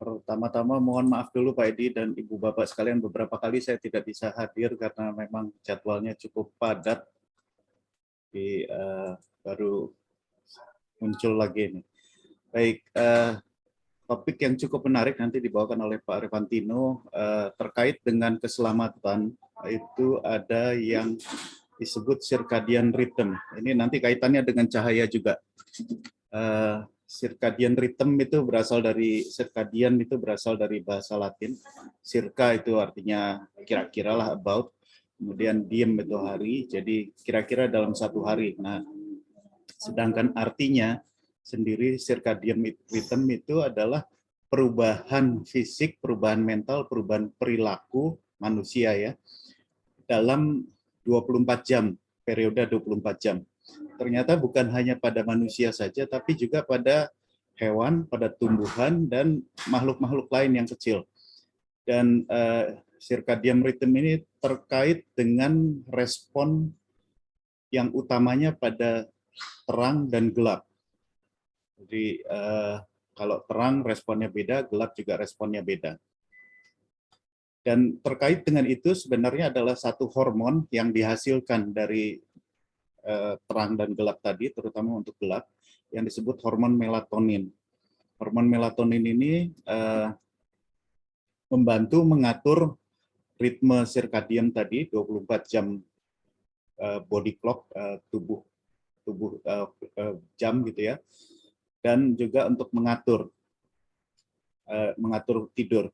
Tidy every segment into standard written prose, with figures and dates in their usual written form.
Pertama-tama mohon maaf dulu Pak Edi dan Ibu Bapak sekalian, beberapa kali saya tidak bisa hadir karena memang jadwalnya cukup padat. Baru muncul lagi ini. Baik, topik yang cukup menarik nanti dibawakan oleh Pak Revantino terkait dengan keselamatan. Itu ada yang disebut circadian rhythm. Ini nanti kaitannya dengan cahaya juga. Circadian rhythm itu berasal dari bahasa Latin. Circa itu artinya kira-kira lah, about. Kemudian diem itu hari, jadi kira-kira dalam satu hari. Nah, sedangkan artinya sendiri circadian rhythm itu adalah perubahan fisik, perubahan mental, perubahan perilaku manusia ya dalam 24 jam, periode 24 jam. Ternyata bukan hanya pada manusia saja, tapi juga pada hewan, pada tumbuhan, dan makhluk-makhluk lain yang kecil. Dan circadian rhythm ini terkait dengan respon yang utamanya pada terang dan gelap. Jadi kalau terang responnya beda, gelap juga responnya beda. Dan terkait dengan itu sebenarnya adalah satu hormon yang dihasilkan dari terang dan gelap tadi, terutama untuk gelap, yang disebut hormon melatonin. Hormon melatonin ini membantu mengatur ritme circadian tadi, 24 jam body clock, tubuh jam gitu ya, dan juga untuk mengatur tidur.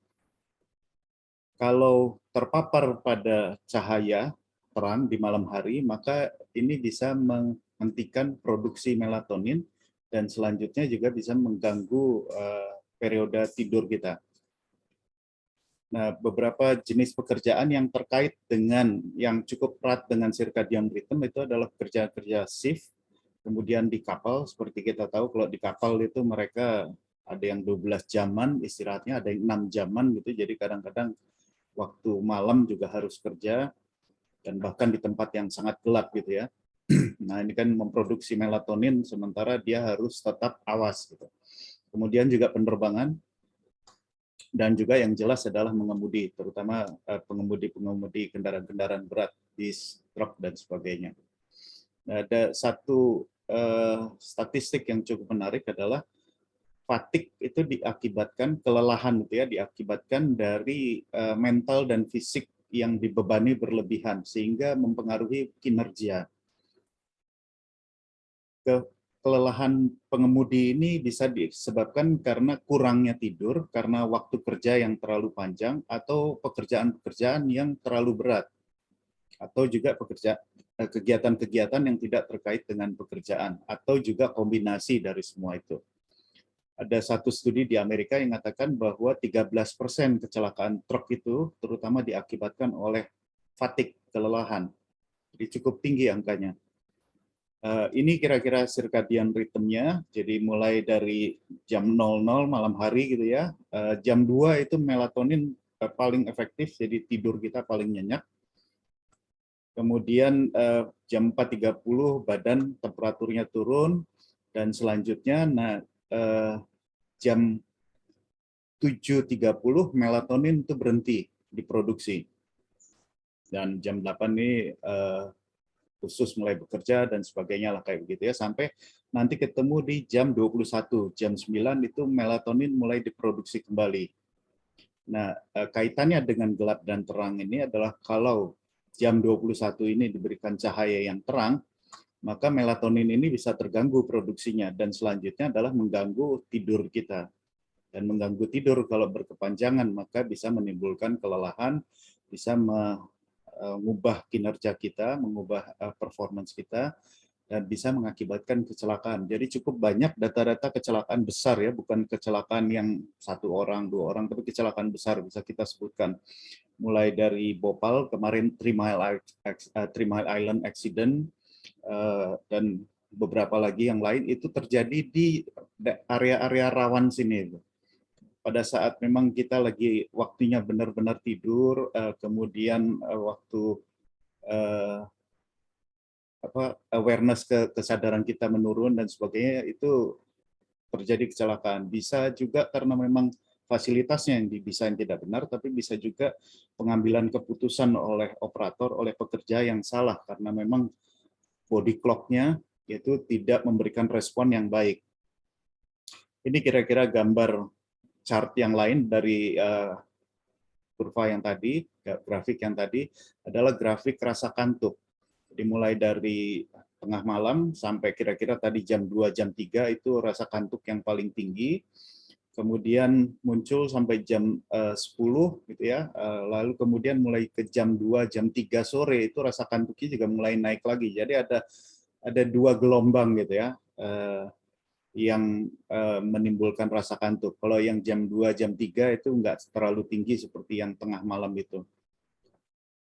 Kalau terpapar pada cahaya terang di malam hari, maka ini bisa menghentikan produksi melatonin dan selanjutnya juga bisa mengganggu periode tidur kita. Nah, beberapa jenis pekerjaan yang terkait dengan yang cukup erat dengan circadian rhythm itu adalah kerja-kerja shift, kemudian di kapal, seperti kita tahu kalau di kapal itu mereka ada yang 12 jaman istirahatnya, ada yang 6 jaman gitu, jadi kadang-kadang waktu malam juga harus kerja, dan bahkan di tempat yang sangat gelap gitu ya. Nah, ini kan memproduksi melatonin, sementara dia harus tetap awas gitu. Kemudian juga penerbangan, dan juga yang jelas adalah mengemudi, terutama pengemudi-pengemudi kendaraan-kendaraan berat, bis, truk, dan sebagainya. Nah, ada satu statistik yang cukup menarik adalah fatigue itu diakibatkan kelelahan gitu ya, diakibatkan dari mental dan fisik yang dibebani berlebihan sehingga mempengaruhi kinerja. Kelelahan pengemudi ini bisa disebabkan karena kurangnya tidur, karena waktu kerja yang terlalu panjang, atau pekerjaan-pekerjaan yang terlalu berat, atau juga kegiatan-kegiatan yang tidak terkait dengan pekerjaan, atau juga kombinasi dari semua itu. Ada satu studi di Amerika yang mengatakan bahwa 13% kecelakaan truk itu terutama diakibatkan oleh fatigue, kelelahan. Jadi cukup tinggi angkanya. Ini kira-kira circadian rhythm-nya, jadi mulai dari jam 00 malam hari gitu ya, jam 2 itu melatonin paling efektif, jadi tidur kita paling nyenyak. Kemudian jam 4.30 badan temperaturnya turun, dan selanjutnya jam 7.30 melatonin itu berhenti diproduksi. Dan jam 8 ini khusus mulai bekerja dan sebagainya lah kayak begitu ya, sampai nanti ketemu di jam 21, jam 9 itu melatonin mulai diproduksi kembali. Nah, kaitannya dengan gelap dan terang ini adalah kalau jam 21 ini diberikan cahaya yang terang, maka melatonin ini bisa terganggu produksinya, dan selanjutnya adalah mengganggu tidur kita. Dan mengganggu tidur kalau berkepanjangan maka bisa menimbulkan kelelahan, bisa mengubah kinerja kita, mengubah performance kita, dan bisa mengakibatkan kecelakaan. Jadi cukup banyak data-data kecelakaan besar ya, bukan kecelakaan yang satu orang, dua orang, tapi kecelakaan besar bisa kita sebutkan. Mulai dari Bhopal kemarin, Three Mile Island accident, dan beberapa lagi yang lain itu terjadi di area-area rawan sini. Pada saat memang kita lagi waktunya benar-benar tidur, kemudian waktu awareness kesadaran kita menurun dan sebagainya, itu terjadi kecelakaan. Bisa juga karena memang fasilitasnya yang didesain tidak benar, tapi bisa juga pengambilan keputusan oleh operator, oleh pekerja yang salah, karena memang body clock-nya itu tidak memberikan respon yang baik. Ini kira-kira gambar chart yang lain dari kurva yang tadi, grafik yang tadi, adalah grafik rasa kantuk. Jadi mulai dari tengah malam sampai kira-kira tadi jam 2, jam 3 itu rasa kantuk yang paling tinggi. Kemudian muncul sampai jam 10 gitu ya. Lalu kemudian mulai ke jam 2, jam 3 sore itu rasa kantuknya juga mulai naik lagi. Jadi ada dua gelombang gitu ya. Yang menimbulkan rasa kantuk. Kalau yang jam 2, jam 3 itu nggak terlalu tinggi seperti yang tengah malam itu.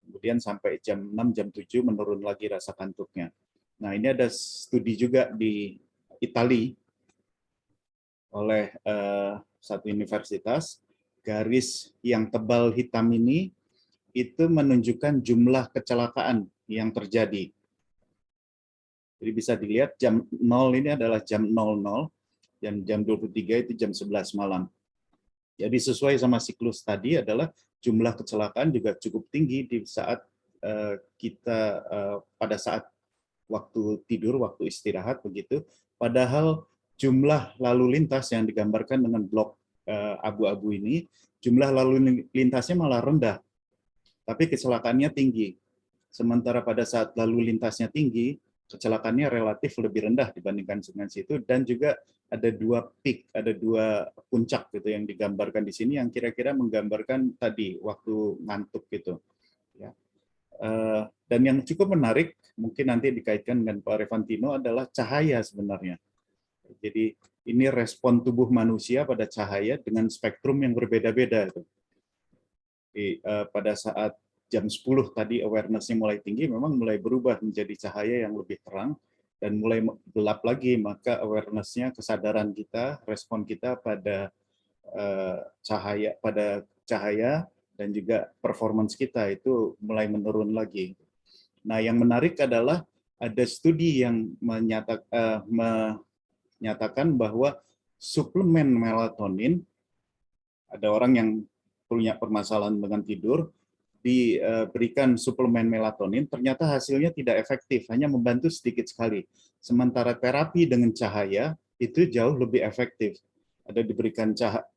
Kemudian sampai jam 6, jam 7 menurun lagi rasa kantuknya. Nah, ini ada studi juga di Italia oleh satu universitas. Garis yang tebal hitam ini itu menunjukkan jumlah kecelakaan yang terjadi. Jadi bisa dilihat jam 0 ini adalah jam 00, dan jam 23 itu jam 11 malam. Jadi sesuai sama siklus tadi adalah jumlah kecelakaan juga cukup tinggi di saat kita pada saat waktu tidur, waktu istirahat begitu. Padahal jumlah lalu lintas yang digambarkan dengan blok abu-abu ini, jumlah lalu lintasnya malah rendah, tapi kecelakaannya tinggi. Sementara pada saat lalu lintasnya tinggi, kecelakaannya relatif lebih rendah dibandingkan dengan situ, dan juga ada dua peak, ada dua puncak gitu yang digambarkan di sini yang kira-kira menggambarkan tadi waktu ngantuk gitu. Ya. Dan yang cukup menarik, mungkin nanti dikaitkan dengan Pak Revantino, adalah cahaya sebenarnya. Jadi ini respon tubuh manusia pada cahaya dengan spektrum yang berbeda-beda. Pada saat jam 10 tadi awareness-nya mulai tinggi, memang mulai berubah menjadi cahaya yang lebih terang, dan mulai gelap lagi, maka awareness-nya, kesadaran kita, respon kita pada cahaya dan juga performance kita itu mulai menurun lagi. Nah, yang menarik adalah ada studi yang menyatakan bahwa suplemen melatonin, ada orang yang punya permasalahan dengan tidur, diberikan suplemen melatonin, ternyata hasilnya tidak efektif, hanya membantu sedikit sekali. Sementara terapi dengan cahaya itu jauh lebih efektif. Ada diberikan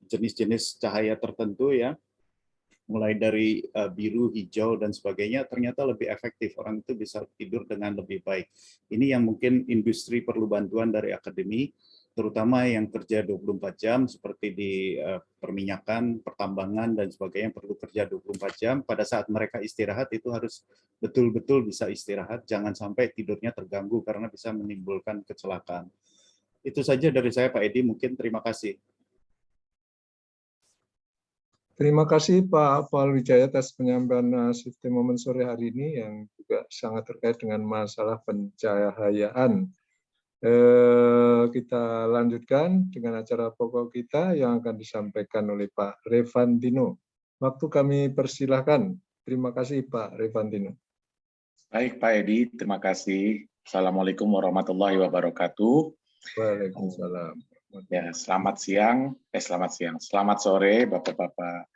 jenis-jenis cahaya tertentu ya, mulai dari biru, hijau, dan sebagainya, ternyata lebih efektif. Orang itu bisa tidur dengan lebih baik. Ini yang mungkin industri perlu bantuan dari akademi, terutama yang kerja 24 jam, seperti di perminyakan, pertambangan, dan sebagainya, perlu kerja 24 jam. Pada saat mereka istirahat, itu harus betul-betul bisa istirahat, jangan sampai tidurnya terganggu, karena bisa menimbulkan kecelakaan. Itu saja dari saya, Pak Edi. Mungkin terima kasih. Terima kasih Pak Wijaya atas penyampaian Shifting Moment sore hari ini yang juga sangat terkait dengan masalah pencahayaan. Kita lanjutkan dengan acara pokok kita yang akan disampaikan oleh Pak Revantino. Waktu kami persilahkan. Terima kasih Pak Revantino. Baik Pak Edi, terima kasih. Assalamualaikum warahmatullahi wabarakatuh. Waalaikumsalam. Ya, selamat sore Bapak-Bapak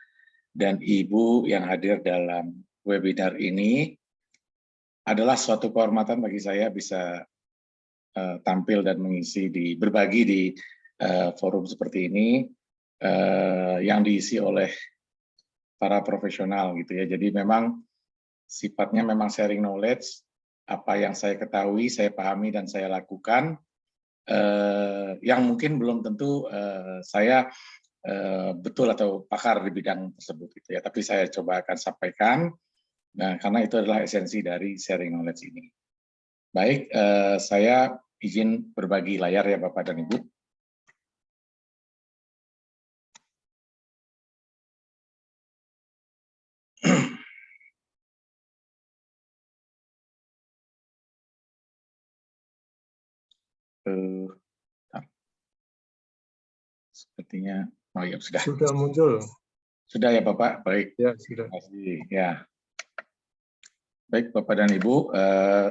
dan Ibu yang hadir dalam webinar ini. Adalah suatu kehormatan bagi saya bisa tampil dan berbagi di forum seperti ini yang diisi oleh para profesional gitu ya. Jadi memang sifatnya memang sharing knowledge, apa yang saya ketahui, saya pahami dan saya lakukan. Yang mungkin belum tentu saya betul atau pakar di bidang tersebut gitu ya, tapi saya coba akan sampaikan, nah karena itu adalah esensi dari sharing knowledge ini. Baik, saya izin berbagi layar ya Bapak dan Ibu. Sepertinya, oh ya sudah. Sudah muncul. Sudah ya Bapak, baik. Ya, sudah. Terima kasih. Ya. Baik Bapak dan Ibu,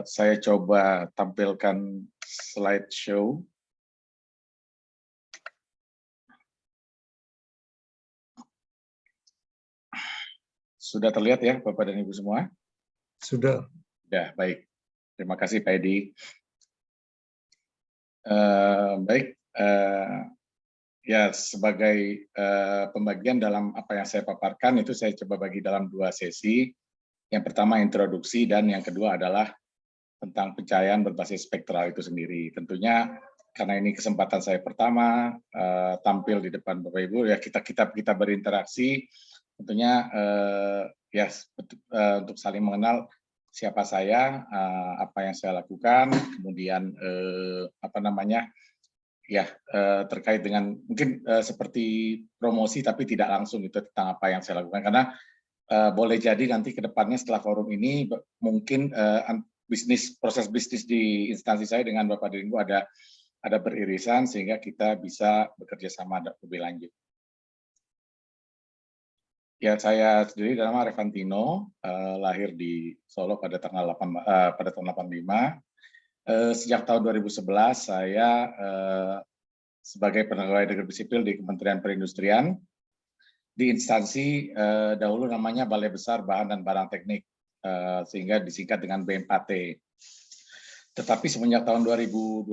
saya coba tampilkan slideshow. Sudah terlihat ya Bapak dan Ibu semua? Sudah. Ya, baik. Terima kasih Pak Edi. Baik, ya sebagai pembagian dalam apa yang saya paparkan itu saya coba bagi dalam 2 sesi. Yang pertama introduksi dan yang kedua adalah tentang pencahayaan berbasis spektral itu sendiri. Tentunya karena ini kesempatan saya pertama tampil di depan Bapak Ibu, ya kita berinteraksi. Tentunya ya untuk saling mengenal siapa saya, apa yang saya lakukan, kemudian apa namanya ya terkait dengan mungkin seperti promosi tapi tidak langsung itu tentang apa yang saya lakukan, karena boleh jadi nanti ke depannya setelah forum ini mungkin proses bisnis di instansi saya dengan Bapak Dirgo ada beririsan sehingga kita bisa bekerja sama lebih lanjut. Ya, saya sendiri nama Revantino, lahir di Solo pada tahun 85. Sejak tahun 2011 saya sebagai pegawai negeri sipil di Kementerian Perindustrian di instansi dahulu namanya Balai Besar Bahan dan Barang Teknik, sehingga disingkat dengan BMPAT. Tetapi semenjak tahun 2022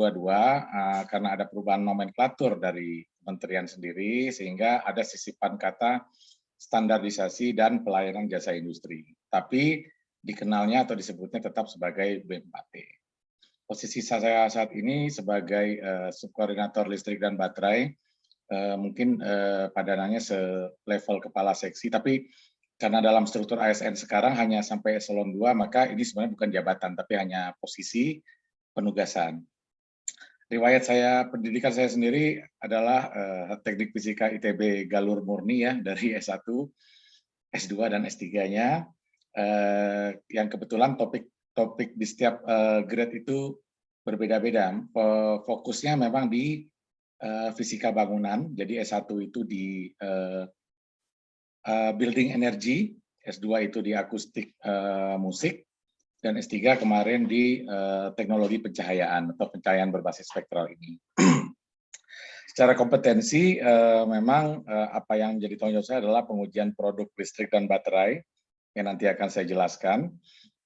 karena ada perubahan nomenklatur dari kementerian sendiri sehingga ada sisipan kata standarisasi dan pelayanan jasa industri. Tapi dikenalnya atau disebutnya tetap sebagai BMPAT. Posisi saya saat ini sebagai subkoordinator listrik dan baterai, mungkin padanannya selevel kepala seksi, tapi karena dalam struktur ASN sekarang hanya sampai eselon 2, maka ini sebenarnya bukan jabatan, tapi hanya posisi penugasan. Riwayat saya, pendidikan saya sendiri adalah Teknik Fisika ITB Galur Murni ya, dari S1, S2 dan S3-nya. Yang kebetulan topik di setiap grade itu berbeda-beda. Fokusnya memang di fisika bangunan, jadi S1 itu di building energy, S2 itu di akustik musik, dan S3 kemarin di teknologi pencahayaan atau pencahayaan berbasis spektral ini. Secara kompetensi, memang apa yang jadi tanggung jawab saya adalah pengujian produk listrik dan baterai, yang nanti akan saya jelaskan.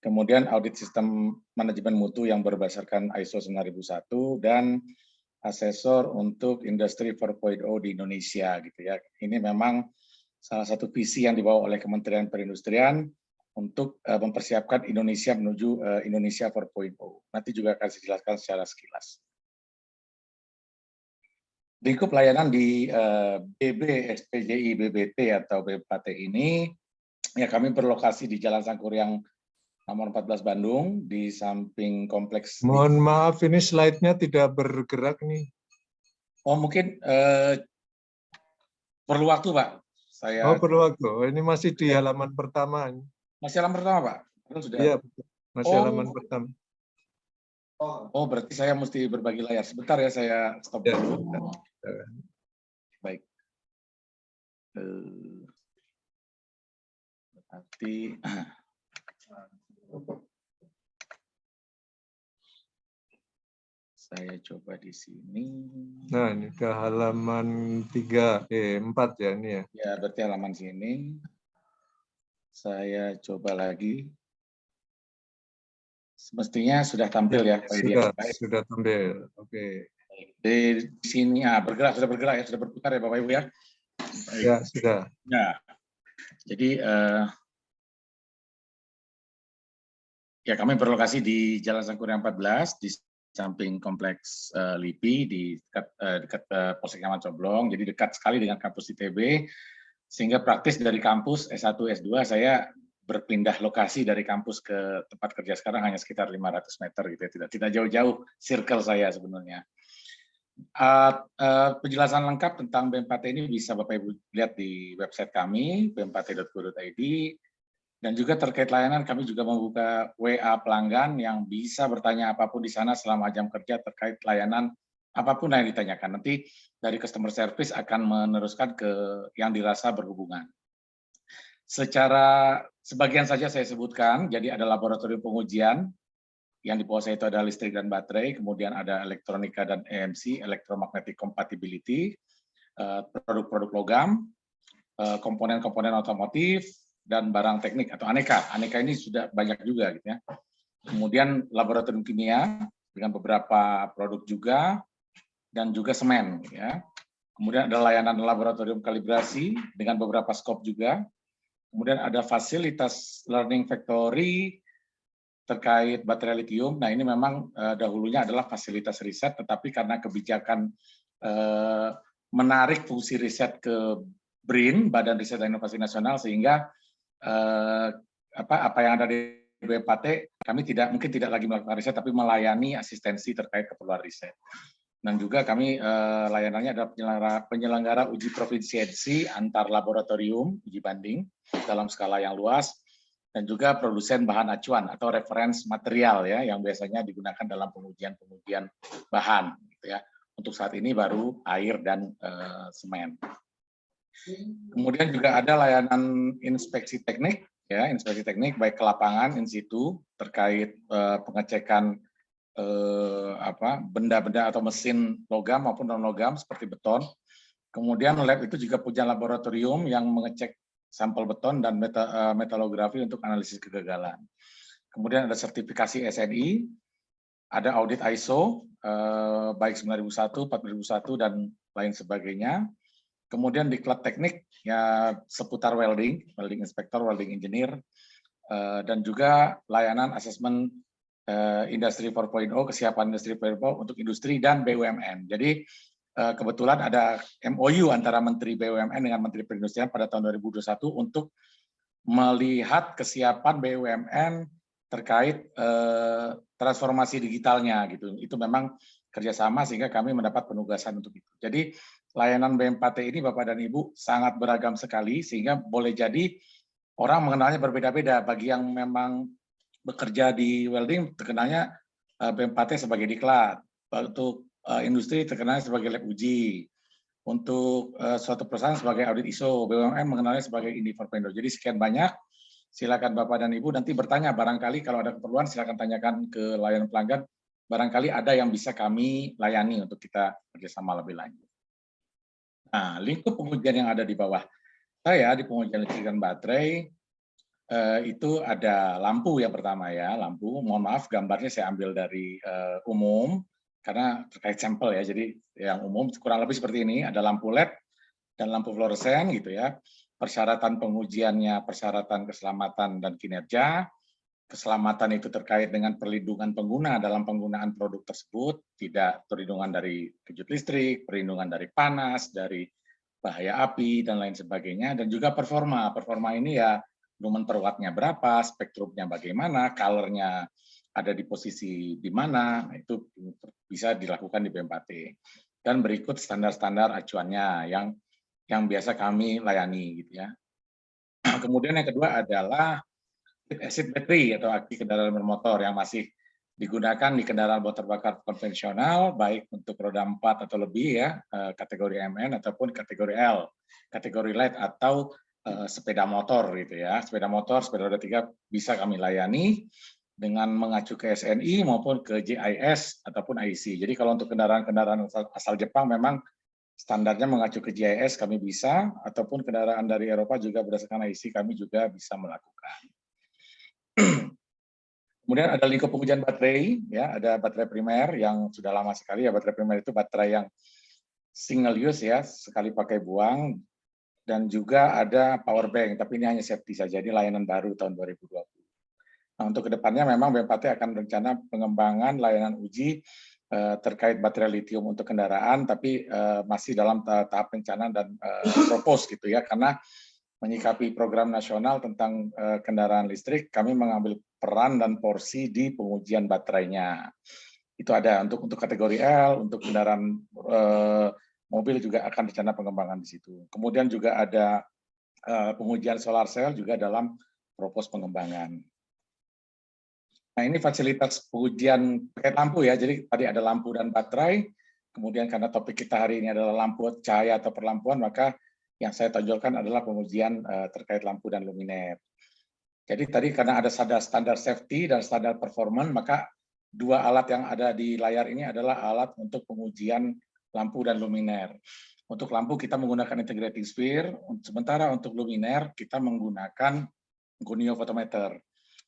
Kemudian audit sistem manajemen mutu yang berdasarkan ISO 9001, dan asesor untuk industri 4.0 di Indonesia gitu ya. Ini memang salah satu visi yang dibawa oleh Kementerian Perindustrian untuk mempersiapkan Indonesia menuju Indonesia 4.0. Nanti juga akan saya jelaskan secara sekilas. Lingkup layanan di BB SPJI BBT atau BMPAT ini, ya kami berlokasi di Jalan Sangkuriang nomor 14 Bandung, di samping kompleks. Mohon maaf, ini slide-nya tidak bergerak nih. Oh mungkin perlu waktu Pak. Oh perlu waktu, ini masih di halaman pertama. Masih halaman pertama, Pak? Sudah. Iya, masih halaman pertama. Oh, berarti saya mesti berbagi layar. Sebentar ya, saya stop dulu. Baik. Berarti saya coba di sini. Nah, ini ke halaman 4 ya ini ya. Ya, berarti halaman sini. Saya coba lagi. Semestinya sudah tampil ya, Pak Edi. Sudah tampil. Oke. Di sini bergerak, sudah bergerak ya, sudah berputar ya Bapak Ibu ya. Baik. Ya, sudah. Ya. Jadi ya kami berlokasi di Jalan Sangkuriang 14 di samping kompleks LIPI di dekat Polsek Nyaman Coblong, jadi dekat sekali dengan kampus ITB, sehingga praktis dari kampus S1 S2 saya berpindah lokasi dari kampus ke tempat kerja sekarang hanya sekitar 500 meter gitu, tidak jauh-jauh circle saya sebenarnya. Penjelasan lengkap tentang BMPAT ini bisa Bapak Ibu lihat di website kami bmpat.go.id. Dan juga terkait layanan, kami juga membuka WA pelanggan yang bisa bertanya apapun di sana selama jam kerja terkait layanan apapun yang ditanyakan. Nanti dari customer service akan meneruskan ke yang dirasa berhubungan. Sebagian saja saya sebutkan, jadi ada laboratorium pengujian, yang di bawah saya itu ada listrik dan baterai, kemudian ada elektronika dan EMC, electromagnetic compatibility, produk-produk logam, komponen-komponen otomotif, dan barang teknik atau aneka. Aneka ini sudah banyak juga gitu ya. Kemudian laboratorium kimia dengan beberapa produk juga, dan juga semen ya. Kemudian ada layanan laboratorium kalibrasi dengan beberapa skop juga. Kemudian ada fasilitas learning factory terkait baterai lithium. Nah, ini memang dahulunya adalah fasilitas riset, tetapi karena kebijakan menarik fungsi riset ke BRIN, Badan Riset dan Inovasi Nasional, sehingga apa yang ada di BMPT, kami mungkin tidak lagi melakukan riset, tapi melayani asistensi terkait keperluan riset. Dan juga kami layanannya adalah penyelenggara uji profisiensi antar laboratorium, uji banding dalam skala yang luas, dan juga produsen bahan acuan atau reference material ya, yang biasanya digunakan dalam pengujian bahan gitu ya. Untuk saat ini baru air dan semen. Kemudian juga ada layanan inspeksi teknik ya, inspeksi teknik baik ke lapangan in situ terkait pengecekan benda-benda atau mesin logam maupun non logam seperti beton. Kemudian lab itu juga punya laboratorium yang mengecek sampel beton dan metalografi untuk analisis kegagalan. Kemudian ada sertifikasi SNI, ada audit ISO baik 9001, 4001 dan lain sebagainya. Kemudian diklat teknik ya seputar welding inspector, welding engineer, dan juga layanan asesmen industri 4.0, kesiapan industri 4.0 untuk industri dan BUMN. Jadi kebetulan ada MOU antara Menteri BUMN dengan Menteri Perindustrian pada tahun 2021 untuk melihat kesiapan BUMN terkait transformasi digitalnya gitu. Itu memang kerjasama sehingga kami mendapat penugasan untuk itu. Jadi layanan BMPT ini Bapak dan Ibu sangat beragam sekali sehingga boleh jadi orang mengenalnya berbeda-beda. Bagi yang memang bekerja di welding terkenalnya BMPT sebagai diklat. Untuk industri terkenalnya sebagai lab uji. Untuk suatu perusahaan sebagai audit ISO, BUMN mengenalnya sebagai Indi 4.0. Jadi sekian banyak. Silakan Bapak dan Ibu nanti bertanya, barangkali kalau ada keperluan silakan tanyakan ke layanan pelanggan. Barangkali ada yang bisa kami layani untuk kita kerjasama lebih lanjut. Nah, lingkup pengujian yang ada di bawah saya di pengujian listrik dan baterai itu ada lampu yang pertama ya, lampu. Mohon maaf gambarnya saya ambil dari umum karena terkait sampel ya. Jadi yang umum kurang lebih seperti ini, ada lampu LED dan lampu fluoresen gitu ya. Persyaratan pengujiannya, persyaratan keselamatan dan kinerja. Keselamatan itu terkait dengan perlindungan pengguna dalam penggunaan produk tersebut, tidak perlindungan dari kejut listrik, perlindungan dari panas, dari bahaya api, dan lain sebagainya. Dan juga performa. Performa ini ya, lumen per wattnya berapa, spektrumnya bagaimana, color-nya ada di posisi di mana, nah, itu bisa dilakukan di BMPT. Dan berikut standar-standar acuannya yang biasa kami layani gitu ya. Kemudian yang kedua adalah acid battery atau aki kendaraan bermotor yang masih digunakan di kendaraan motor bakar konvensional, baik untuk roda 4 atau lebih ya, kategori MN ataupun kategori L, kategori light atau sepeda motor gitu ya. Sepeda motor, sepeda roda 3 bisa kami layani dengan mengacu ke SNI maupun ke JIS ataupun IC. Jadi kalau untuk kendaraan-kendaraan asal Jepang memang standarnya mengacu ke JIS kami bisa, ataupun kendaraan dari Eropa juga berdasarkan IC kami juga bisa melakukan. Kemudian ada lingkup pengujian baterai, ya ada baterai primer yang sudah lama sekali ya. Baterai primer itu baterai yang single use ya, sekali pakai buang, dan juga ada power bank, tapi ini hanya safety saja, ini layanan baru tahun 2020. Nah, untuk kedepannya memang BMPT akan berencana pengembangan layanan uji terkait baterai lithium untuk kendaraan, tapi masih dalam tahap perencanaan dan propose gitu ya, karena menyikapi program nasional tentang kendaraan listrik, kami mengambil peran dan porsi di pengujian baterainya. Itu ada untuk kategori L, untuk kendaraan mobil juga akan rencana pengembangan di situ. Kemudian juga ada pengujian solar cell juga dalam propos pengembangan. Nah, ini fasilitas pengujian pakai lampu ya. Jadi tadi ada lampu dan baterai. Kemudian karena topik kita hari ini adalah lampu cahaya atau perlampuan, maka yang saya tonjolkan adalah pengujian terkait lampu dan luminer. Jadi tadi karena ada standar safety dan standar performance, maka dua alat yang ada di layar ini adalah alat untuk pengujian lampu dan luminer. Untuk lampu kita menggunakan integrating sphere, sementara untuk luminaire kita menggunakan gonio photometer.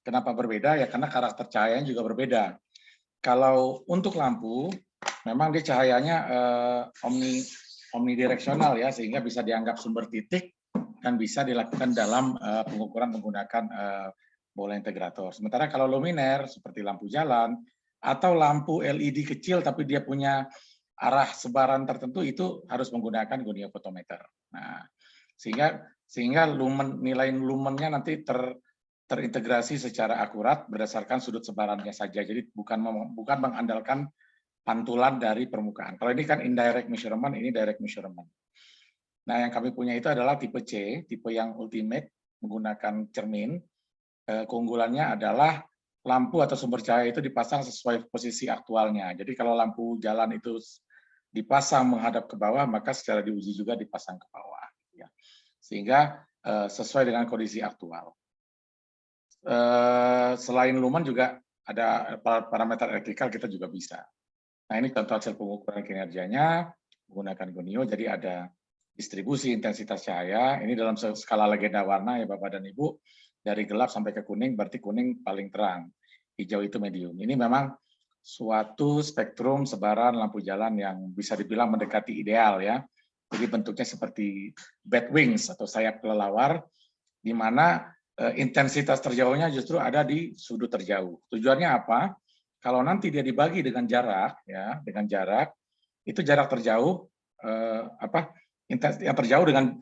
Kenapa berbeda? Ya karena karakter cahayanya juga berbeda. Kalau untuk lampu, memang dia cahayanya omnidireksional ya, sehingga bisa dianggap sumber titik dan bisa dilakukan dalam pengukuran menggunakan bola integrator. Sementara kalau luminaire seperti lampu jalan atau lampu LED kecil tapi dia punya arah sebaran tertentu, itu harus menggunakan gonio photometer. Nah, sehingga nilai lumennya nanti terintegrasi secara akurat berdasarkan sudut sebarannya saja. Jadi bukan mengandalkan pantulan dari permukaan. Kalau ini kan indirect measurement, ini direct measurement. Nah, yang kami punya itu adalah tipe C, tipe yang ultimate, menggunakan cermin. Keunggulannya adalah lampu atau sumber cahaya itu dipasang sesuai posisi aktualnya. Jadi kalau lampu jalan itu dipasang menghadap ke bawah, maka secara diuji juga dipasang ke bawah. Ya. Sehingga sesuai dengan kondisi aktual. Selain lumen juga ada parameter elektrikal kita juga bisa. Nah, ini contoh hasil pengukuran kinerjanya menggunakan gonio. Jadi ada distribusi intensitas cahaya. Ini dalam skala legenda warna ya Bapak dan Ibu. Dari gelap sampai ke kuning, berarti kuning paling terang. Hijau itu medium. Ini memang suatu spektrum sebaran lampu jalan yang bisa dibilang mendekati ideal ya. Jadi bentuknya seperti bat wings atau sayap kelelawar, di mana intensitas terjauhnya justru ada di sudut terjauh. Tujuannya apa? Kalau nanti dia dibagi dengan jarak, ya, dengan jarak itu jarak terjauh yang terjauh dengan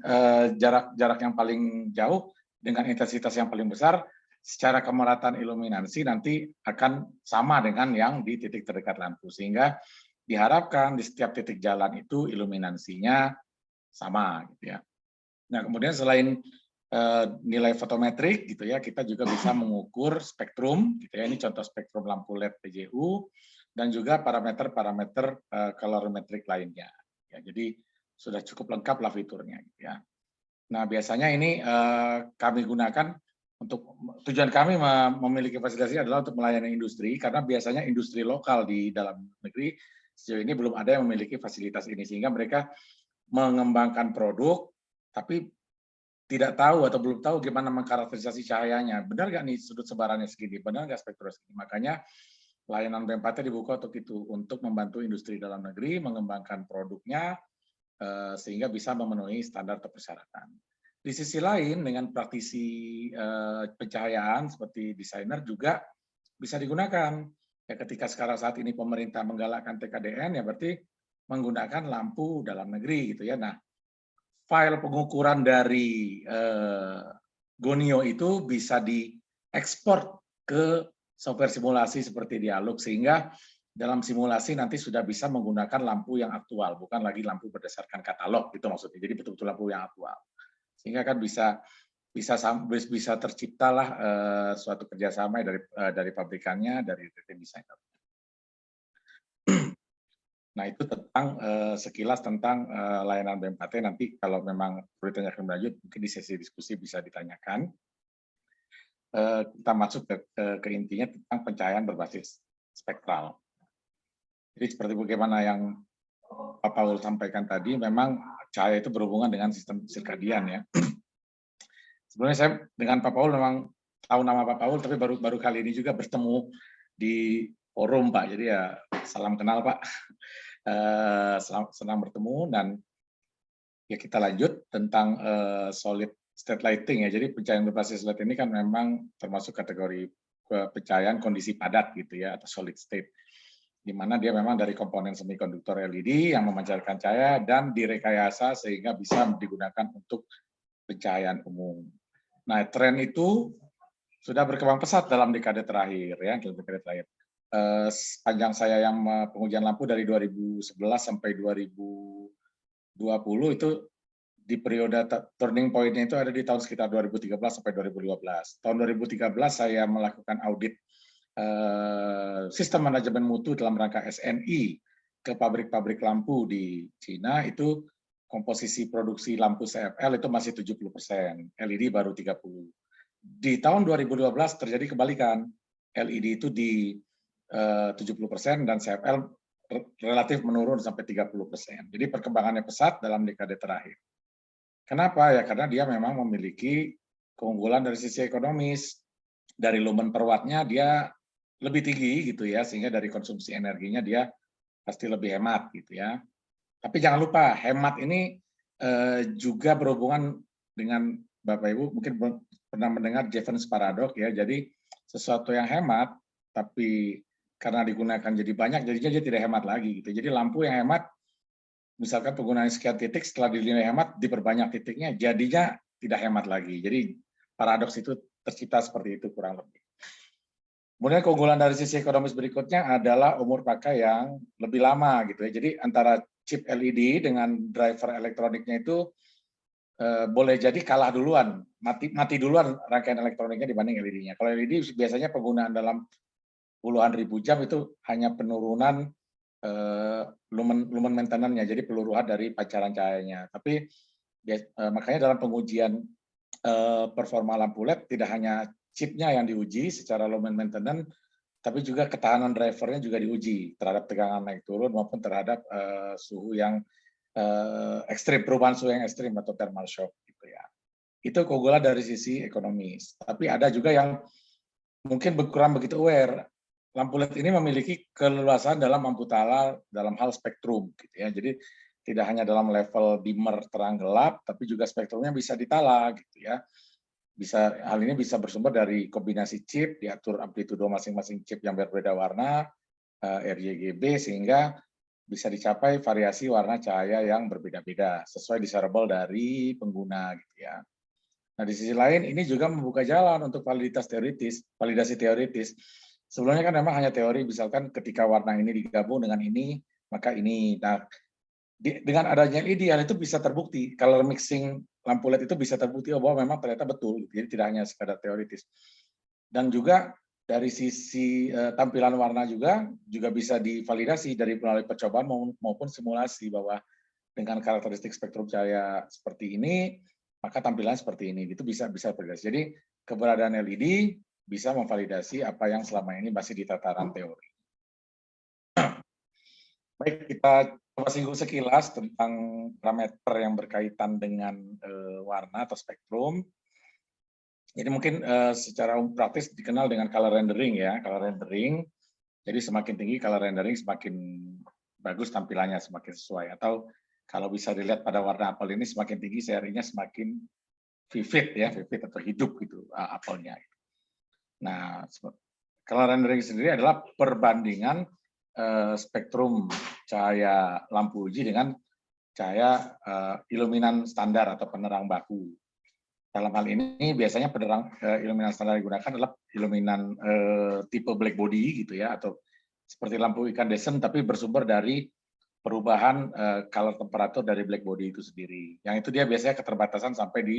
jarak yang paling jauh dengan intensitas yang paling besar, secara kemerataan iluminasi nanti akan sama dengan yang di titik terdekat lampu, sehingga diharapkan di setiap titik jalan itu iluminasinya sama, gitu ya. Nah, kemudian selain nilai fotometrik gitu ya, kita juga bisa mengukur spektrum gitu ya. Ini contoh spektrum lampu LED PJU dan juga parameter-parameter colorimetrik lainnya. Ya, jadi sudah cukup lengkap lah fiturnya gitu ya. Nah, biasanya ini kami gunakan untuk tujuan kami memiliki fasilitas ini adalah untuk melayani industri, karena biasanya industri lokal di dalam negeri sejauh ini belum ada yang memiliki fasilitas ini, sehingga mereka mengembangkan produk tapi tidak tahu atau belum tahu gimana mengkarakterisasi cahayanya. Benar nggak nih sudut sebarannya segini? Benar nggak spektrum segini? Makanya layanan BMPT dibuka untuk itu, untuk membantu industri dalam negeri mengembangkan produknya sehingga bisa memenuhi standar atau persyaratan. Di sisi lain, dengan praktisi pencahayaan seperti desainer juga bisa digunakan. Ya, ketika sekarang saat ini pemerintah menggalakkan TKDN, ya berarti menggunakan lampu dalam negeri gitu ya. Nah, file pengukuran dari gonio itu bisa diekspor ke software simulasi seperti Dialog, sehingga dalam simulasi nanti sudah bisa menggunakan lampu yang aktual, bukan lagi lampu berdasarkan katalog, itu maksudnya. Jadi betul-betul lampu yang aktual, sehingga kan bisa terciptalah suatu kerjasama dari pabrikannya, dari tim desainer. Nah, itu tentang sekilas tentang layanan BMPT. Nanti kalau memang perlu ditanyakan lanjut, mungkin di sesi diskusi bisa ditanyakan. Kita masuk ke intinya tentang pencahayaan berbasis spektral. Jadi seperti bagaimana yang Pak Paul sampaikan tadi, memang cahaya itu berhubungan dengan sistem sirkadian ya. Sebenarnya saya dengan Pak Paul memang tahu nama Pak Paul, tapi baru kali ini juga bertemu di forum Pak. Jadi ya salam kenal Pak. Senang bertemu, dan ya kita lanjut tentang solid state lighting ya. Jadi pencahayaan berbasis LED ini kan memang termasuk kategori pencahayaan kondisi padat gitu ya, atau solid state, di mana dia memang dari komponen semikonduktor LED yang memancarkan cahaya dan direkayasa sehingga bisa digunakan untuk pencahayaan umum. Nah, tren itu sudah berkembang pesat dalam dekade terakhir ya, sepanjang saya yang pengujian lampu dari 2011 sampai 2020 itu di periode turning point-nya itu ada di tahun sekitar 2013 sampai 2015. Tahun 2013 saya melakukan audit sistem manajemen mutu dalam rangka SNI ke pabrik-pabrik lampu di Cina. Itu komposisi produksi lampu CFL itu masih 70%, LED baru 30%. Di tahun 2012 terjadi kebalikan, LED itu di 70% dan CFL relatif menurun sampai 30%. Jadi perkembangannya pesat dalam dekade terakhir. Kenapa? Ya karena dia memang memiliki keunggulan dari sisi ekonomis. Dari lumen per wattnya dia lebih tinggi gitu ya, sehingga dari konsumsi energinya dia pasti lebih hemat gitu ya. Tapi jangan lupa, hemat ini juga berhubungan dengan Bapak Ibu mungkin pernah mendengar Jevons Paradox ya. Jadi sesuatu yang hemat tapi karena digunakan jadi banyak, jadinya dia tidak hemat lagi gitu. Jadi lampu yang hemat, misalkan penggunaan sekian titik, setelah dinilai hemat diperbanyak titiknya, jadinya tidak hemat lagi. Jadi paradoks itu tercipta seperti itu kurang lebih. Kemudian keunggulan dari sisi ekonomis berikutnya adalah umur pakai yang lebih lama gitu ya. Jadi antara chip LED dengan driver elektroniknya itu boleh jadi kalah duluan, mati duluan rangkaian elektroniknya dibanding LED-nya. Kalau LED biasanya penggunaan dalam puluhan ribu jam itu hanya penurunan lumen maintenance-nya, jadi peluruhan dari pancaran cahayanya. Tapi makanya dalam pengujian performa lampu LED tidak hanya chipnya yang diuji secara lumen maintenance, tapi juga ketahanan drivernya juga diuji terhadap tegangan naik turun maupun terhadap suhu yang ekstrim, perubahan suhu yang ekstrim atau thermal shock gitu ya. Itu keunggulan dari sisi ekonomis. Tapi ada juga yang mungkin kurang begitu aware. Lampu LED ini memiliki keleluasan dalam mampu tala dalam hal spektrum gitu ya. Jadi tidak hanya dalam level dimmer terang gelap, tapi juga spektrumnya bisa ditala gitu ya. Hal ini bisa bersumber dari kombinasi chip, diatur amplitudo masing-masing chip yang berbeda warna, RGB, sehingga bisa dicapai variasi warna cahaya yang berbeda-beda sesuai desirable dari pengguna gitu ya. Nah, di sisi lain ini juga membuka jalan untuk validasi teoritis. Sebelumnya kan memang hanya teori, misalkan ketika warna ini digabung dengan ini, maka ini. Nah, dengan adanya LED, hal itu bisa terbukti. Color mixing lampu LED itu bisa terbukti bahwa memang ternyata betul. Jadi tidak hanya sekadar teoritis. Dan juga dari sisi tampilan warna juga bisa divalidasi dari melalui percobaan maupun simulasi bahwa dengan karakteristik spektrum cahaya seperti ini, maka tampilan seperti ini. Itu bisa validasi. Jadi keberadaan LED bisa memvalidasi apa yang selama ini masih di tataran teori. Baik, kita coba singgung sekilas tentang parameter yang berkaitan dengan warna atau spektrum. Jadi mungkin secara praktis dikenal dengan color rendering ya, color rendering. Jadi semakin tinggi color rendering semakin bagus tampilannya, semakin sesuai. Atau kalau bisa dilihat pada warna apel ini semakin tinggi serinya semakin vivid ya, vivid atau hidup gitu apelnya. Nah, color rendering sendiri adalah perbandingan spektrum cahaya lampu uji dengan cahaya iluminan standar atau penerang baku. Dalam hal ini biasanya penerang iluminan standar yang digunakan adalah iluminan tipe black body gitu ya, atau seperti lampu incandescent tapi bersumber dari perubahan color temperatur dari black body itu sendiri. Yang itu dia biasanya keterbatasan sampai di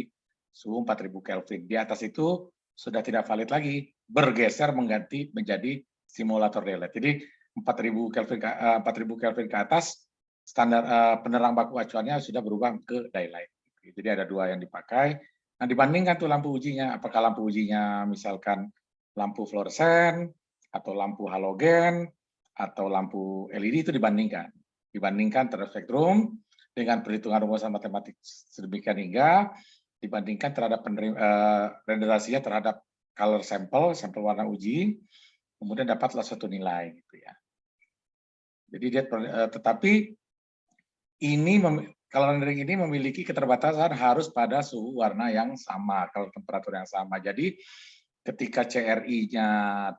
suhu 4000 Kelvin. Di atas itu sudah tidak valid lagi, bergeser mengganti menjadi simulator daylight. Jadi 4000 Kelvin ke atas standar penerang baku acuannya sudah berubah ke daylight. Jadi ada dua yang dipakai. Nah, dibandingkan tuh lampu ujinya, apakah lampu ujinya misalkan lampu fluoresen atau lampu halogen atau lampu LED, itu dibandingkan terhadap spektrum dengan perhitungan rumusan matematik sedemikian hingga dibandingkan terhadap renderasinya terhadap color sampel warna uji, kemudian dapatlah suatu nilai gitu ya. Jadi dia tetapi ini kalau rendering ini memiliki keterbatasan harus pada suhu warna yang sama, kalau temperatur yang sama. Jadi ketika CRI-nya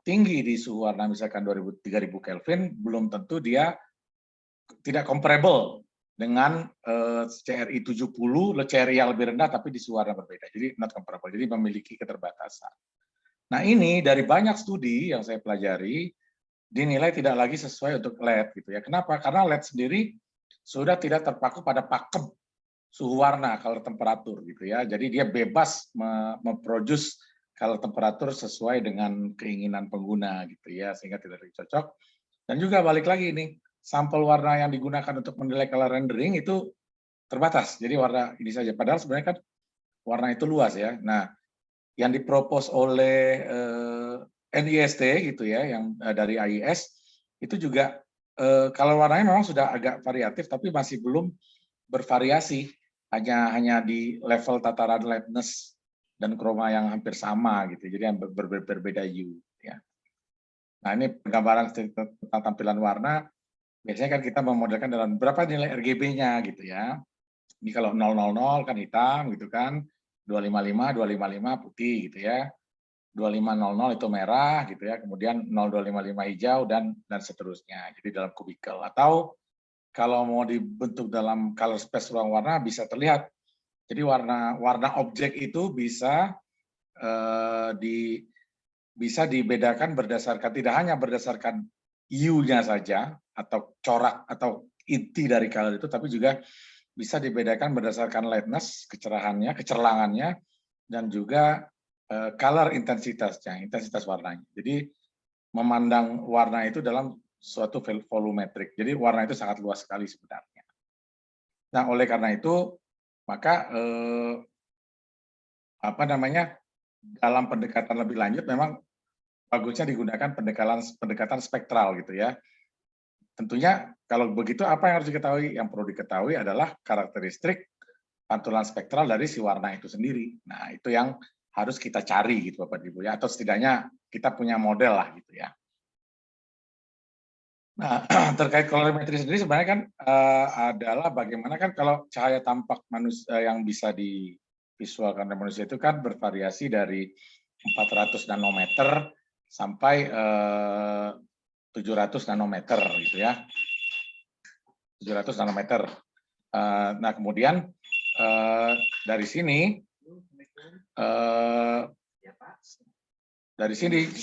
tinggi di suhu warna misalkan 3000 Kelvin, belum tentu dia tidak comparable dengan CRI 70, CRI yang lebih rendah tapi di suhu warna berbeda. Jadi not comparable, jadi memiliki keterbatasan. Nah ini dari banyak studi yang saya pelajari, dinilai tidak lagi sesuai untuk LED gitu ya. Kenapa? Karena LED sendiri sudah tidak terpaku pada pakem suhu warna color temperatur gitu ya. Jadi dia bebas memproduce color temperatur sesuai dengan keinginan pengguna gitu ya, sehingga tidak lagi cocok. Dan juga balik lagi nih, sampel warna yang digunakan untuk menilai color rendering itu terbatas. Jadi warna ini saja. Padahal sebenarnya kan warna itu luas ya. Nah, yang dipropos oleh NIST gitu ya, yang dari AIS itu juga Kalau warnanya memang sudah agak variatif, tapi masih belum bervariasi. Hanya di level tataran lightness dan chroma yang hampir sama gitu. Jadi yang berbeda hue. Ya. Nah ini penggambaran tentang tampilan warna. Biasanya kan kita memodelkan dalam berapa nilai RGB-nya gitu ya. Ini kalau 000 kan hitam gitu kan. 255 putih gitu ya. 2500 itu merah gitu ya, kemudian 0255 hijau dan seterusnya. Jadi dalam kubikel, atau kalau mau dibentuk dalam color space ruang warna bisa terlihat. Jadi warna objek itu bisa bisa dibedakan berdasarkan, tidak hanya berdasarkan hue-nya saja atau corak atau inti dari color itu, tapi juga bisa dibedakan berdasarkan lightness, kecerahannya, kecerlangannya, dan juga color intensitasnya, intensitas warnanya. Jadi memandang warna itu dalam suatu volumetrik. Jadi warna itu sangat luas sekali sebenarnya. Nah, oleh karena itu maka dalam pendekatan lebih lanjut memang bagusnya digunakan pendekatan spektral gitu ya. Tentunya kalau begitu apa yang harus diketahui? Yang perlu diketahui adalah karakteristik pantulan spektral dari si warna itu sendiri. Nah, itu yang harus kita cari gitu Bapak Ibu ya, atau setidaknya kita punya model lah gitu ya. Nah, terkait kolorimetri sendiri sebenarnya kan adalah bagaimana kan kalau cahaya tampak manusia yang bisa divisualkan oleh manusia itu kan bervariasi dari 400 nanometer sampai 700 nanometer gitu ya. 700 nanometer. Nah, kemudian dari sini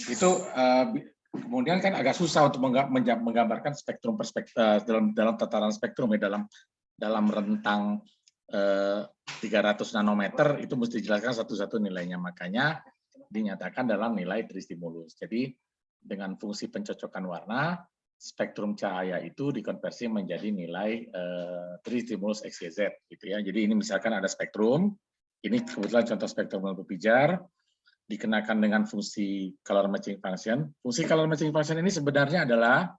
itu kemudian kan agak susah untuk menggambarkan spektrum dalam tataran spektrum ya, dalam rentang 300 nanometer itu mesti dijelaskan satu-satu nilainya, makanya dinyatakan dalam nilai tristimulus. Jadi dengan fungsi pencocokan warna, spektrum cahaya itu dikonversi menjadi nilai tristimulus XYZ gitu ya. Jadi ini misalkan ada spektrum, ini kebetulan contoh spektrum lampu pijar, dikenakan dengan fungsi color matching function. Fungsi color matching function ini sebenarnya adalah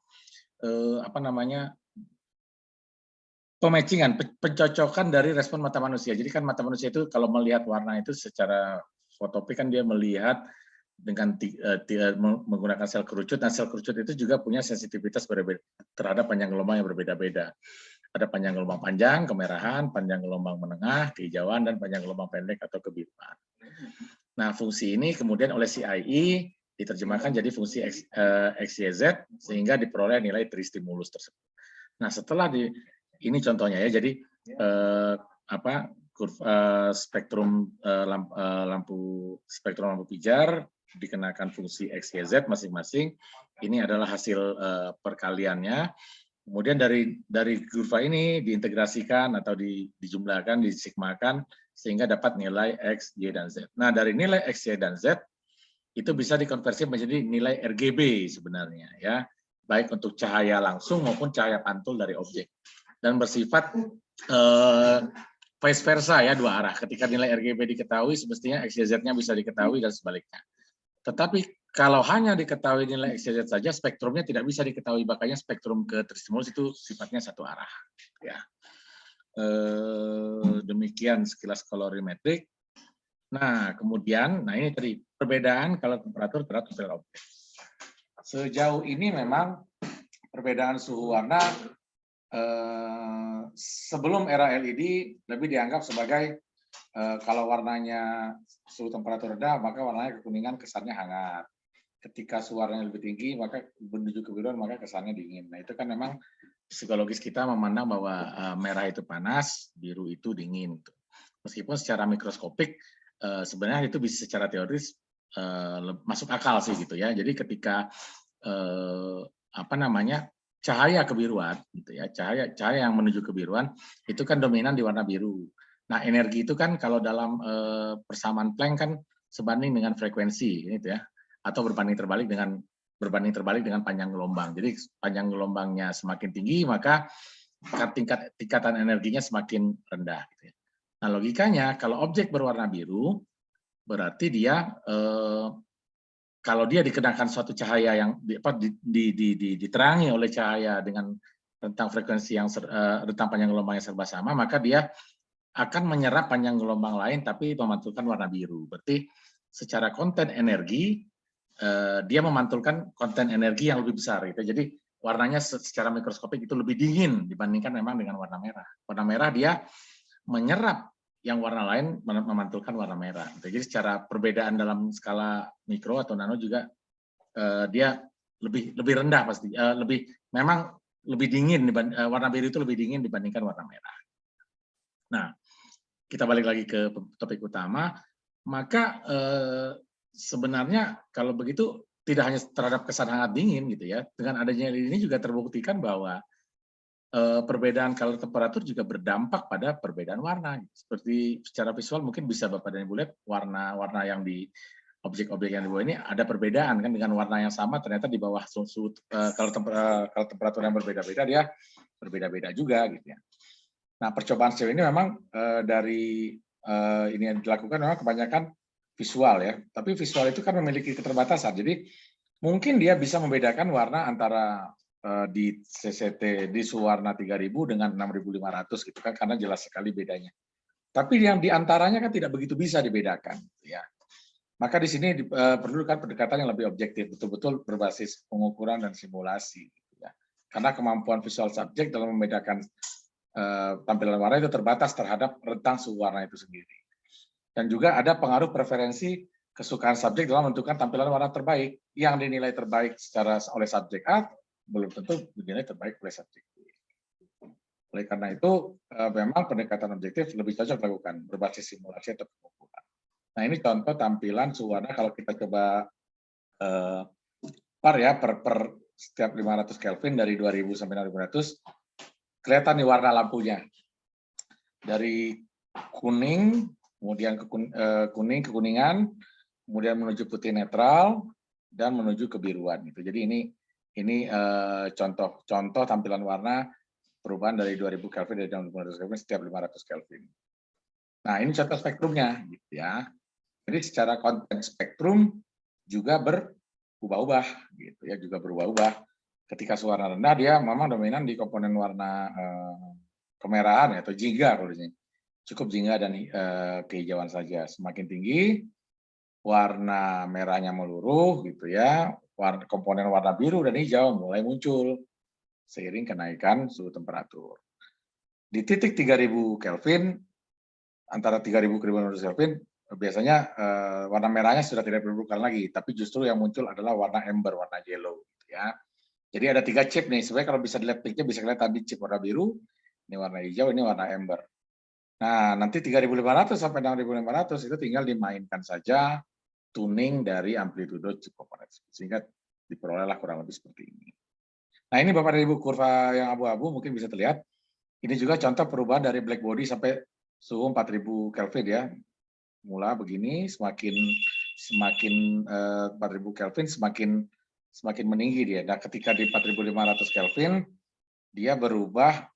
pematchingan, pencocokan dari respon mata manusia. Jadi kan mata manusia itu kalau melihat warna itu secara fotopik kan dia melihat dengan menggunakan sel kerucut. Nah, sel kerucut itu juga punya sensitivitas berbeda terhadap panjang gelombang yang berbeda-beda. Ada panjang gelombang panjang, kemerahan, panjang gelombang menengah, kehijauan, dan panjang gelombang pendek atau kebiruan. Nah, fungsi ini kemudian oleh CIE diterjemahkan jadi fungsi XYZ sehingga diperoleh nilai tristimulus tersebut. Nah, setelah ini contohnya ya, jadi spektrum lampu pijar dikenakan fungsi XYZ masing-masing. Ini adalah hasil perkaliannya. Kemudian dari kurva ini diintegrasikan atau dijumlahkan, disigmakan sehingga dapat nilai X, Y, dan Z. Nah, dari nilai X, Y, dan Z itu bisa dikonversi menjadi nilai RGB sebenarnya ya, baik untuk cahaya langsung maupun cahaya pantul dari objek, dan bersifat vice versa ya, dua arah. Ketika nilai RGB diketahui, semestinya X, Y, Z-nya bisa diketahui dan sebaliknya. Tetapi kalau hanya diketahui nilai X, Y, Z saja, spektrumnya tidak bisa diketahui, makanya spektrum ke tristimulus itu sifatnya satu arah. Ya. Demikian sekilas kolorimetrik. Nah, kemudian, ini tadi perbedaan kalau temperatur terhadap sel objek. Sejauh ini memang perbedaan suhu warna sebelum era LED lebih dianggap sebagai kalau warnanya suhu temperatur rendah, maka warnanya kekuningan, kesannya hangat. Ketika suhu warnanya lebih tinggi, maka menuju kebiruan, maka kesannya dingin. Nah, itu kan memang psikologis kita memandang bahwa merah itu panas, biru itu dingin. Meskipun secara mikroskopik sebenarnya itu bisa secara teoris masuk akal sih gitu ya. Jadi ketika cahaya kebiruan gitu ya, cahaya yang menuju kebiruan itu kan dominan di warna biru. Nah, energi itu kan kalau dalam persamaan Planck kan sebanding dengan frekuensi gitu ya, atau berbanding terbalik dengan panjang gelombang. Jadi panjang gelombangnya semakin tinggi, maka tingkatan energinya semakin rendah. Gitu ya. Nah, logikanya kalau objek berwarna biru, berarti dia kalau dia dikenakan suatu cahaya yang diterangi oleh cahaya dengan rentang frekuensi yang rentang panjang gelombang yang serba sama, maka dia akan menyerap panjang gelombang lain tapi memantulkan warna biru. Berarti secara konten energi dia memantulkan konten energi yang lebih besar gitu. Jadi warnanya secara mikroskopik itu lebih dingin dibandingkan memang dengan warna merah. Warna merah dia menyerap yang warna lain memantulkan warna merah. Jadi secara perbedaan dalam skala mikro atau nano juga dia lebih rendah pasti, memang lebih dingin, warna biru itu lebih dingin dibandingkan warna merah. Nah, kita balik lagi ke topik utama, maka sebenarnya kalau begitu tidak hanya terhadap kesan hangat dingin gitu ya, dengan adanya ini juga terbuktikan bahwa perbedaan color temperatur juga berdampak pada perbedaan warna. Seperti secara visual mungkin bisa Bapak dan Ibu lihat warna-warna yang di objek-objek yang di bawah ini ada perbedaan kan, dengan warna yang sama ternyata di bawah suhu kalau temperatur yang berbeda-beda dia berbeda-beda juga gitu ya. Nah, percobaan sejauh ini memang dari ini yang dilakukan memang kebanyakan visual ya. Tapi visual itu kan memiliki keterbatasan. Jadi mungkin dia bisa membedakan warna antara di CCT di suhu warna 3000 dengan 6500 gitu kan, karena jelas sekali bedanya. Tapi yang diantaranya kan tidak begitu bisa dibedakan ya. Maka di sini perlu kan pendekatan yang lebih objektif, betul-betul berbasis pengukuran dan simulasi gitu ya. Karena kemampuan visual subjek dalam membedakan tampilan warna itu terbatas terhadap rentang suhu warna itu sendiri. Dan juga ada pengaruh preferensi kesukaan subjek dalam menentukan tampilan warna terbaik. Yang dinilai terbaik secara oleh subjek A belum tentu dinilai terbaik oleh subjek B. Oleh karena itu memang pendekatan objektif lebih cocok dilakukan berbasis simulasi atau pengukuran. Nah, ini contoh tampilan suhu warna kalau kita coba per setiap 500 Kelvin dari 2000 sampai 6500, kelihatan nih warna lampunya. Dari kuning, kemudian kuning, kekuningan, kemudian menuju putih netral, dan menuju kebiruan. Gitu. Jadi ini contoh tampilan warna perubahan dari 2000 Kelvin dari 500 Kelvin setiap 500 Kelvin. Nah, ini contoh spektrumnya gitu ya. Jadi secara konten spektrum juga berubah-ubah gitu ya, juga berubah-ubah. Ketika suhu warna rendah dia memang dominan di komponen warna kemerahan ya, atau jingga kalau di sini. Cukup jingga dan kehijauan saja. Semakin tinggi warna merahnya meluruh gitu ya. Komponen warna biru dan hijau mulai muncul seiring kenaikan suhu temperatur. Di titik 3000 Kelvin, antara 3000 ke 1500 Kelvin, biasanya warna merahnya sudah tidak diperlukan lagi, tapi justru yang muncul adalah warna amber, warna yellow. Gitu ya. Jadi ada 3 chip nih, sebenarnya kalau bisa dilihat peaknya bisa kelihatan tadi chip warna biru, ini warna hijau, ini warna amber. Nah, nanti 3500 sampai 6500 itu tinggal dimainkan saja tuning dari amplitudo chip komponen, sehingga diperolehlah kurang lebih seperti ini. Nah, ini Bapak dan Ibu kurva yang abu-abu mungkin bisa terlihat. Ini juga contoh perubahan dari black body sampai suhu 4000 Kelvin ya. Mula begini, semakin 4000 Kelvin semakin meninggi dia. Nah, ketika di 4500 Kelvin dia berubah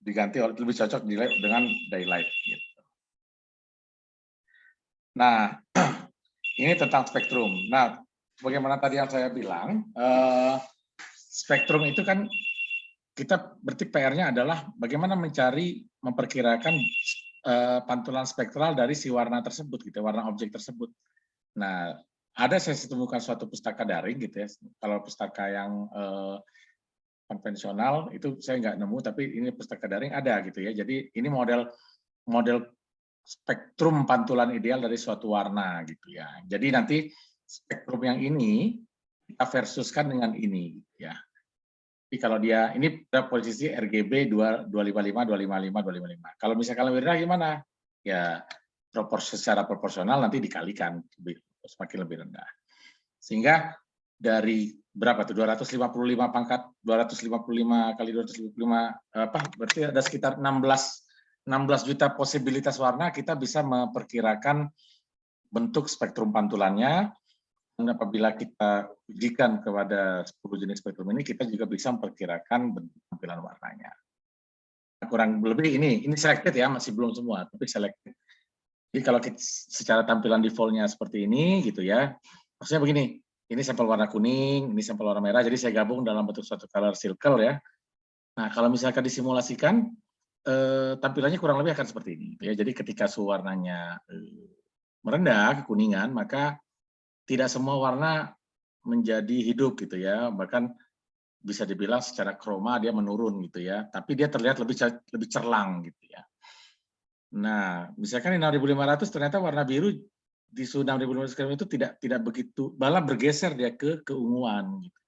diganti oleh lebih cocok dengan daylight gitu. Nah, ini tentang spektrum. Nah, bagaimana tadi yang saya bilang, spektrum itu kan kita berarti PR-nya adalah bagaimana memperkirakan pantulan spektral dari si warna tersebut gitu, warna objek tersebut. Nah, saya temukan suatu pustaka daring gitu ya. Kalau pustaka yang konvensional itu saya nggak nemu, tapi ini pustaka daring ada gitu ya. Jadi ini model spektrum pantulan ideal dari suatu warna gitu ya. Jadi nanti spektrum yang ini kita versuskan dengan ini ya. Jadi kalau dia ini pada posisi RGB 255, 255, 255. Kalau misalkan lebih rendah gimana? Ya secara proporsional nanti dikalikan semakin lebih rendah. Sehingga dari berapa tuh 255 pangkat 255 kali 255 berarti ada sekitar 16 juta posibilitas warna kita bisa memperkirakan bentuk spektrum pantulannya. Dan apabila kita ujikan kepada 10 jenis spektrum ini, kita juga bisa memperkirakan bentuk tampilan warnanya. Kurang lebih ini selected ya, masih belum semua, tapi selected. Jadi kalau kita, secara tampilan default-nya seperti ini gitu ya, maksudnya begini, Ini sampel warna kuning, ini sampel warna merah, jadi saya gabung dalam bentuk suatu color circle ya. Nah, kalau misalkan disimulasikan, tampilannya kurang lebih akan seperti ini. Ya. Jadi ketika suhu warnanya merendah, kekuningan, maka tidak semua warna menjadi hidup gitu ya. Bahkan bisa dibilang secara kroma dia menurun gitu ya. Tapi dia terlihat lebih cerlang gitu ya. Nah, misalkan di 6.500 ternyata warna biru di suhu 6.500 Kelvin itu tidak begitu, malah bergeser dia ke keunguan. Gitu.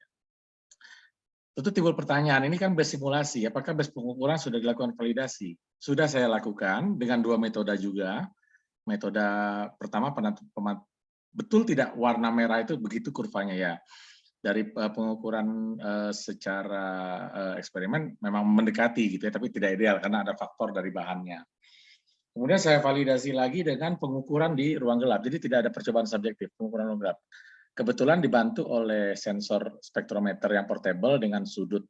Tentu timbul pertanyaan, ini kan base simulasi, apakah base pengukuran sudah dilakukan validasi? Sudah saya lakukan dengan 2 metode juga. Metode pertama, betul tidak warna merah itu begitu kurvanya ya. Dari pengukuran secara eksperimen memang mendekati gitu ya, tapi tidak ideal karena ada faktor dari bahannya. Kemudian saya validasi lagi dengan pengukuran di ruang gelap. Jadi tidak ada percobaan subjektif, pengukuran ruang gelap. Kebetulan dibantu oleh sensor spektrometer yang portable dengan sudut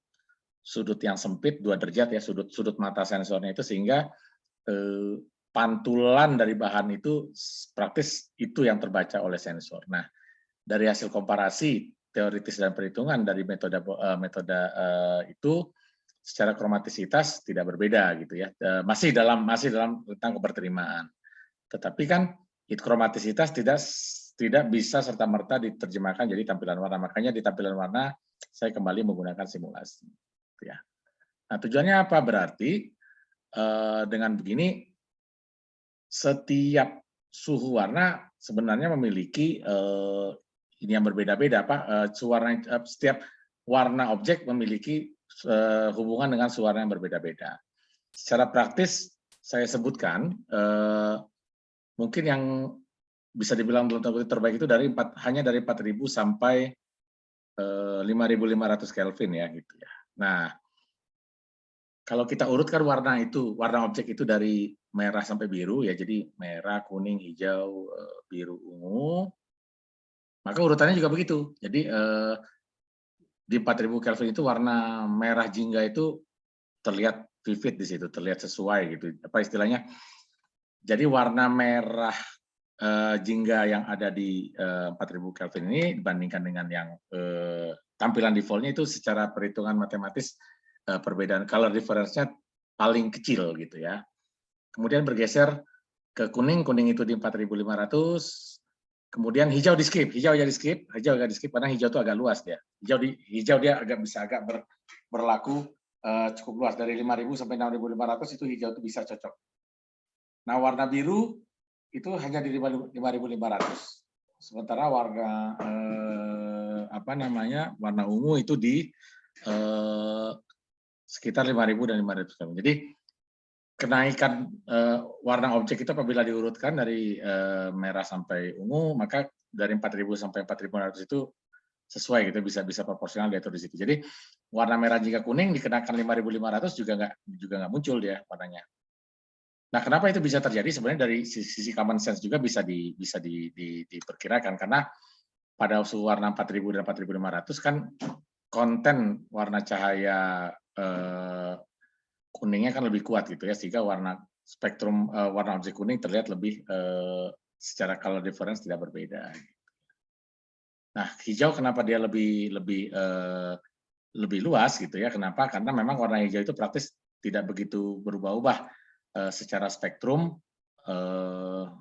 yang sempit 2 derajat ya, sudut mata sensornya itu, sehingga pantulan dari bahan itu praktis itu yang terbaca oleh sensor. Nah, dari hasil komparasi teoritis dan perhitungan dari metode itu secara kromatisitas tidak berbeda gitu ya, masih dalam rentang keberterimaan. Tetapi kan kromatisitas tidak bisa serta merta diterjemahkan jadi tampilan warna. Makanya di tampilan warna saya kembali menggunakan simulasi. Ya. Nah, tujuannya apa? Berarti dengan begini setiap suhu warna sebenarnya memiliki ini yang berbeda-beda, setiap warna objek memiliki hubungan dengan suara yang berbeda-beda. Secara praktis saya sebutkan mungkin yang bisa dibilang belum tentu terbaik itu hanya dari 4.000 sampai 5.500 Kelvin ya gitu ya. Nah, kalau kita urutkan warna objek itu dari merah sampai biru ya, jadi merah, kuning, hijau, biru, ungu, maka urutannya juga begitu. Jadi di 4.000 Kelvin itu warna merah jingga itu terlihat vivid di situ, terlihat sesuai gitu. Apa istilahnya? Jadi warna merah jingga yang ada di 4.000 Kelvin ini dibandingkan dengan yang tampilan defaultnya itu secara perhitungan matematis perbedaan color difference-nya paling kecil gitu ya. Kemudian bergeser ke kuning itu di 4.500. Kemudian hijau di skip karena hijau itu agak luas dia. Hijau dia bisa berlaku cukup luas dari 5.000 sampai 6.500 itu hijau itu bisa cocok. Nah, warna biru itu hanya di 5.500. Sementara warna warna ungu itu di sekitar 5.000 dan 500. Jadi kenaikan warna objek itu apabila diurutkan dari merah sampai ungu, maka dari 4.000 sampai 4.500 itu sesuai gitu, bisa proporsional diatur di situ. Jadi warna merah jika kuning dikenakan 5.500 juga nggak muncul dia warnanya. Nah, kenapa itu bisa terjadi? Sebenarnya dari sisi common sense juga bisa diperkirakan karena pada suhu warna 4.000 dan 4.500 kan konten warna cahaya kuningnya kan lebih kuat gitu ya, sehingga spektrum warna objek kuning terlihat lebih secara color difference tidak berbeda. Nah, hijau kenapa dia lebih luas gitu ya? Kenapa? Karena memang warna hijau itu praktis tidak begitu berubah-ubah secara spektrum.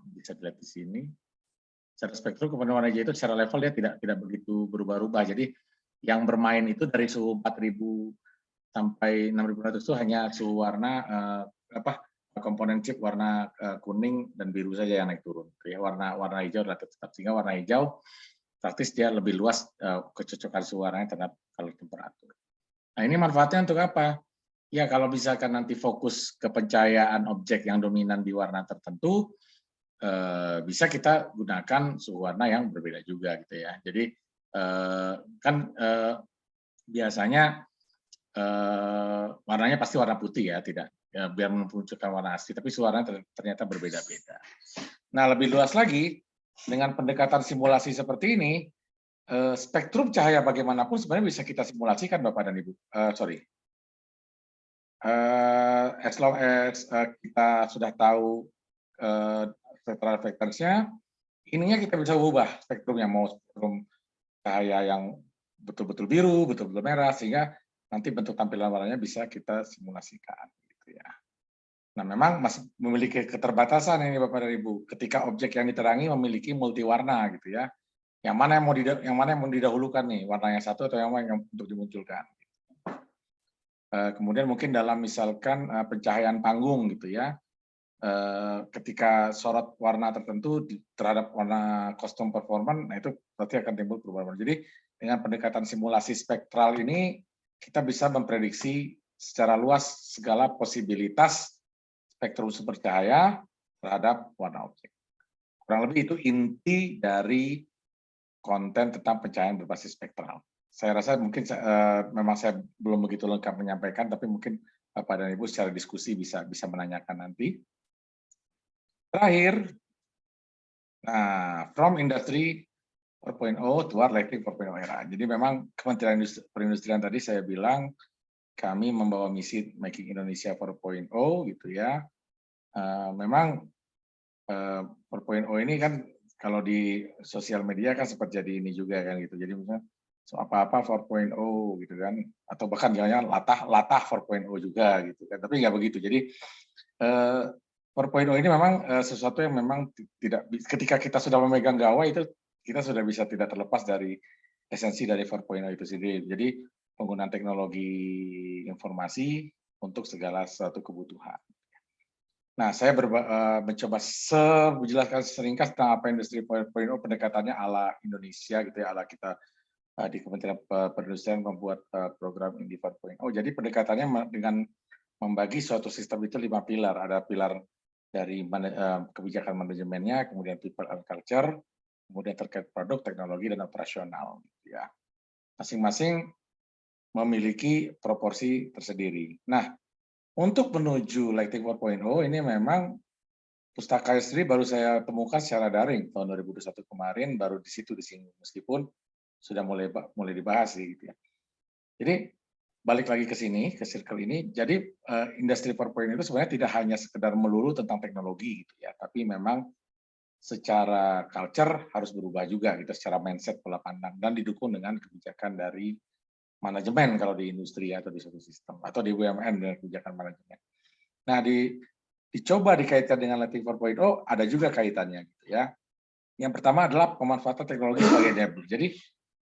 Bisa dilihat di sini. Secara spektrum kemudian warna hijau itu secara level dia tidak begitu berubah-ubah. Jadi yang bermain itu dari suhu 4.000 sampai 6.500 itu hanya suhu warna komponen chip warna kuning dan biru saja yang naik turun. Ya, warna hijau relatif tetap, sehingga warna hijau praktis dia lebih luas kecocokan suhu warnanya terhadap color temperatur. Nah, ini manfaatnya untuk apa? Ya, kalau misalkan nanti fokus ke pencahayaan objek yang dominan di warna tertentu, bisa kita gunakan suhu warna yang berbeda juga gitu ya. Jadi biasanya warnanya pasti warna putih ya, tidak ya, biar menunjukkan warna asli, tapi suaranya ternyata berbeda-beda. Nah, lebih luas lagi dengan pendekatan simulasi seperti ini, spektrum cahaya bagaimanapun sebenarnya bisa kita simulasikan, Bapak dan Ibu. As long as kita sudah tahu spectral vectors-nya, ininya kita bisa ubah spektrumnya, mau spektrum cahaya yang betul-betul biru, betul-betul merah, sehingga nanti bentuk tampilan warnanya bisa kita simulasikan. Gitu ya. Nah, memang masih memiliki keterbatasan ini Bapak dan Ibu. Ketika objek yang diterangi memiliki multiwarna, gitu ya. Yang mana yang mau didahulukan nih, warna yang satu atau yang mana yang untuk dimunculkan. Kemudian mungkin dalam misalkan pencahayaan panggung, gitu ya. Ketika sorot warna tertentu terhadap warna kostum performan, nah itu berarti akan timbul perubahan. Jadi dengan pendekatan simulasi spektral ini kita bisa memprediksi secara luas segala posibilitas spektrum sumber cahaya terhadap warna objek. Kurang lebih itu inti dari konten tentang pencahayaan berbasis spektral. Saya rasa mungkin memang saya belum begitu lengkap menyampaikan, tapi mungkin Bapak dan Ibu secara diskusi bisa menanyakan nanti. Terakhir, nah, from industry 4.0 toward lighting 4.0 era. Jadi memang Kementerian Perindustrian tadi saya bilang kami membawa misi Making Indonesia 4.0 gitu ya. Memang 4.0 ini kan kalau di sosial media kan sempat jadi ini juga kan gitu. Jadi misalnya apa-apa 4.0 gitu kan, atau bahkan jangan latah 4.0 juga gitu kan. Tapi nggak begitu. Jadi 4.0 ini memang sesuatu yang memang tidak, ketika kita sudah memegang gawai itu kita sudah bisa tidak terlepas dari esensi dari 4.0 itu sendiri. Jadi penggunaan teknologi informasi untuk segala suatu kebutuhan. Nah, saya mencoba menjelaskan seringkas tentang apa industri 4.0, pendekatannya ala Indonesia gitu ya, ala kita di Kementerian Perindustrian membuat program Indi 4.0. Jadi pendekatannya dengan membagi suatu sistem itu 5 pilar. Ada pilar dari kebijakan manajemennya, kemudian people and culture, kemudian terkait produk, teknologi, dan operasional. Ya. Masing-masing memiliki proporsi tersendiri. Nah, untuk menuju Lighting 4.0 ini memang Pustaka Istri baru saya temukan secara daring tahun 2021 kemarin, baru di situ disinggung, meskipun sudah mulai dibahas gitu ya. Jadi balik lagi ke sini, ke circle ini. Jadi industri 4.0 itu sebenarnya tidak hanya sekedar melulu tentang teknologi gitu ya, tapi memang secara culture harus berubah juga gitu, secara mindset, pola pandang, dan didukung dengan kebijakan dari manajemen kalau di industri atau di suatu sistem, atau di BUMN dengan kebijakan manajemen. Nah, dicoba dikaitkan dengan Lighting 4.0 ada juga kaitannya gitu ya. Yang pertama adalah pemanfaatan teknologi sebagai enabler. Jadi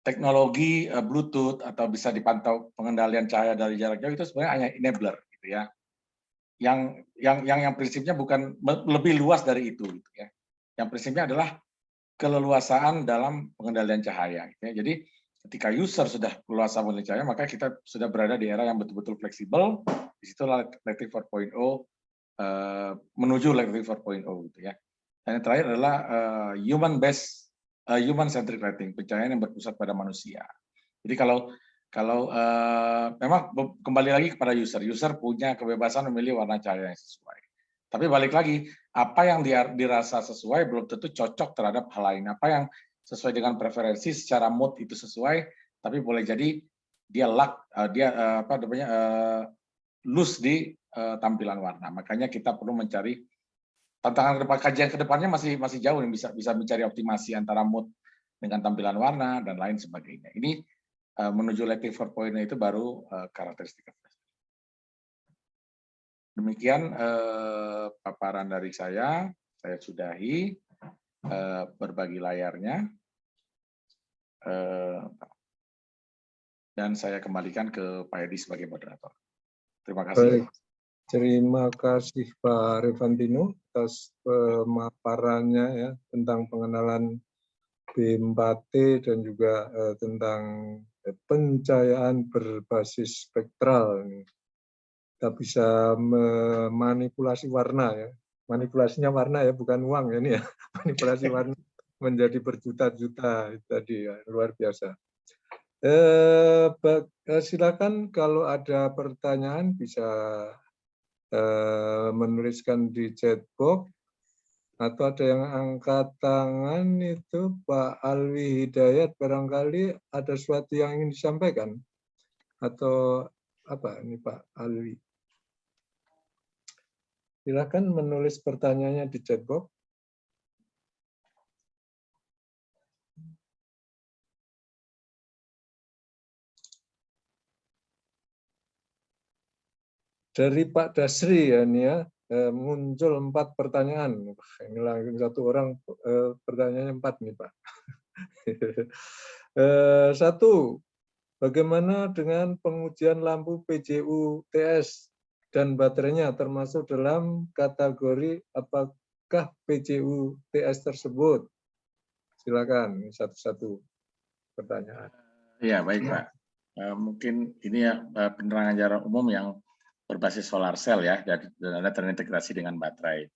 teknologi Bluetooth atau bisa dipantau pengendalian cahaya dari jarak jauh itu sebenarnya hanya enabler gitu ya. Yang prinsipnya bukan lebih luas dari itu gitu ya. Yang prinsipnya adalah keleluasaan dalam pengendalian cahaya gitu ya. Jadi ketika user sudah leluasa mengendalikan cahaya, maka kita sudah berada di era yang betul-betul fleksibel. Disitulah Lighting 4.0 menuju Lighting 4.0 gitu ya. Dan yang terakhir adalah human centric lighting, pencahayaan yang berpusat pada manusia. Jadi kalau memang kembali lagi kepada user punya kebebasan memilih warna cahaya yang sesuai. Tapi balik lagi, apa yang dirasa sesuai belum tentu cocok terhadap hal lain. Apa yang sesuai dengan preferensi secara mood itu sesuai, tapi boleh jadi dia loose di tampilan warna. Makanya kita perlu mencari tantangan kajian kedepannya masih jauh nih, bisa mencari optimasi antara mood dengan tampilan warna dan lain sebagainya. Ini menuju Lighting 4.0 itu baru karakteristik. Demikian paparan dari saya sudahi berbagi layarnya dan saya kembalikan ke Pak Edi sebagai moderator. Terima kasih. Baik. Terima kasih Pak Revantino atas pemaparannya ya tentang pengenalan B4T dan juga tentang pencahayaan berbasis spektral. Kita bisa memanipulasi warna ya. Manipulasinya warna ya, bukan uang ya, ini ya. Manipulasi warna menjadi berjuta-juta tadi ya, luar biasa. Silakan kalau ada pertanyaan bisa menuliskan di chat box atau ada yang angkat tangan itu Pak Alwi Hidayat, barangkali ada sesuatu yang ingin disampaikan atau apa ini Pak Alwi? Silakan menulis pertanyaannya di chat box. Dari Pak Dasri ya, ini ya, muncul 4 pertanyaan. Ini langsung satu orang pertanyaannya 4 nih Pak. 1, bagaimana dengan pengujian lampu PJU TS dan baterainya termasuk dalam kategori apakah PJU TS tersebut? Silakan, ini satu-satu pertanyaan. Ya, baik Pak. Mungkin ini ya penerangan jarak umum yang berbasis solar cell ya, dan ada terintegrasi dengan baterai.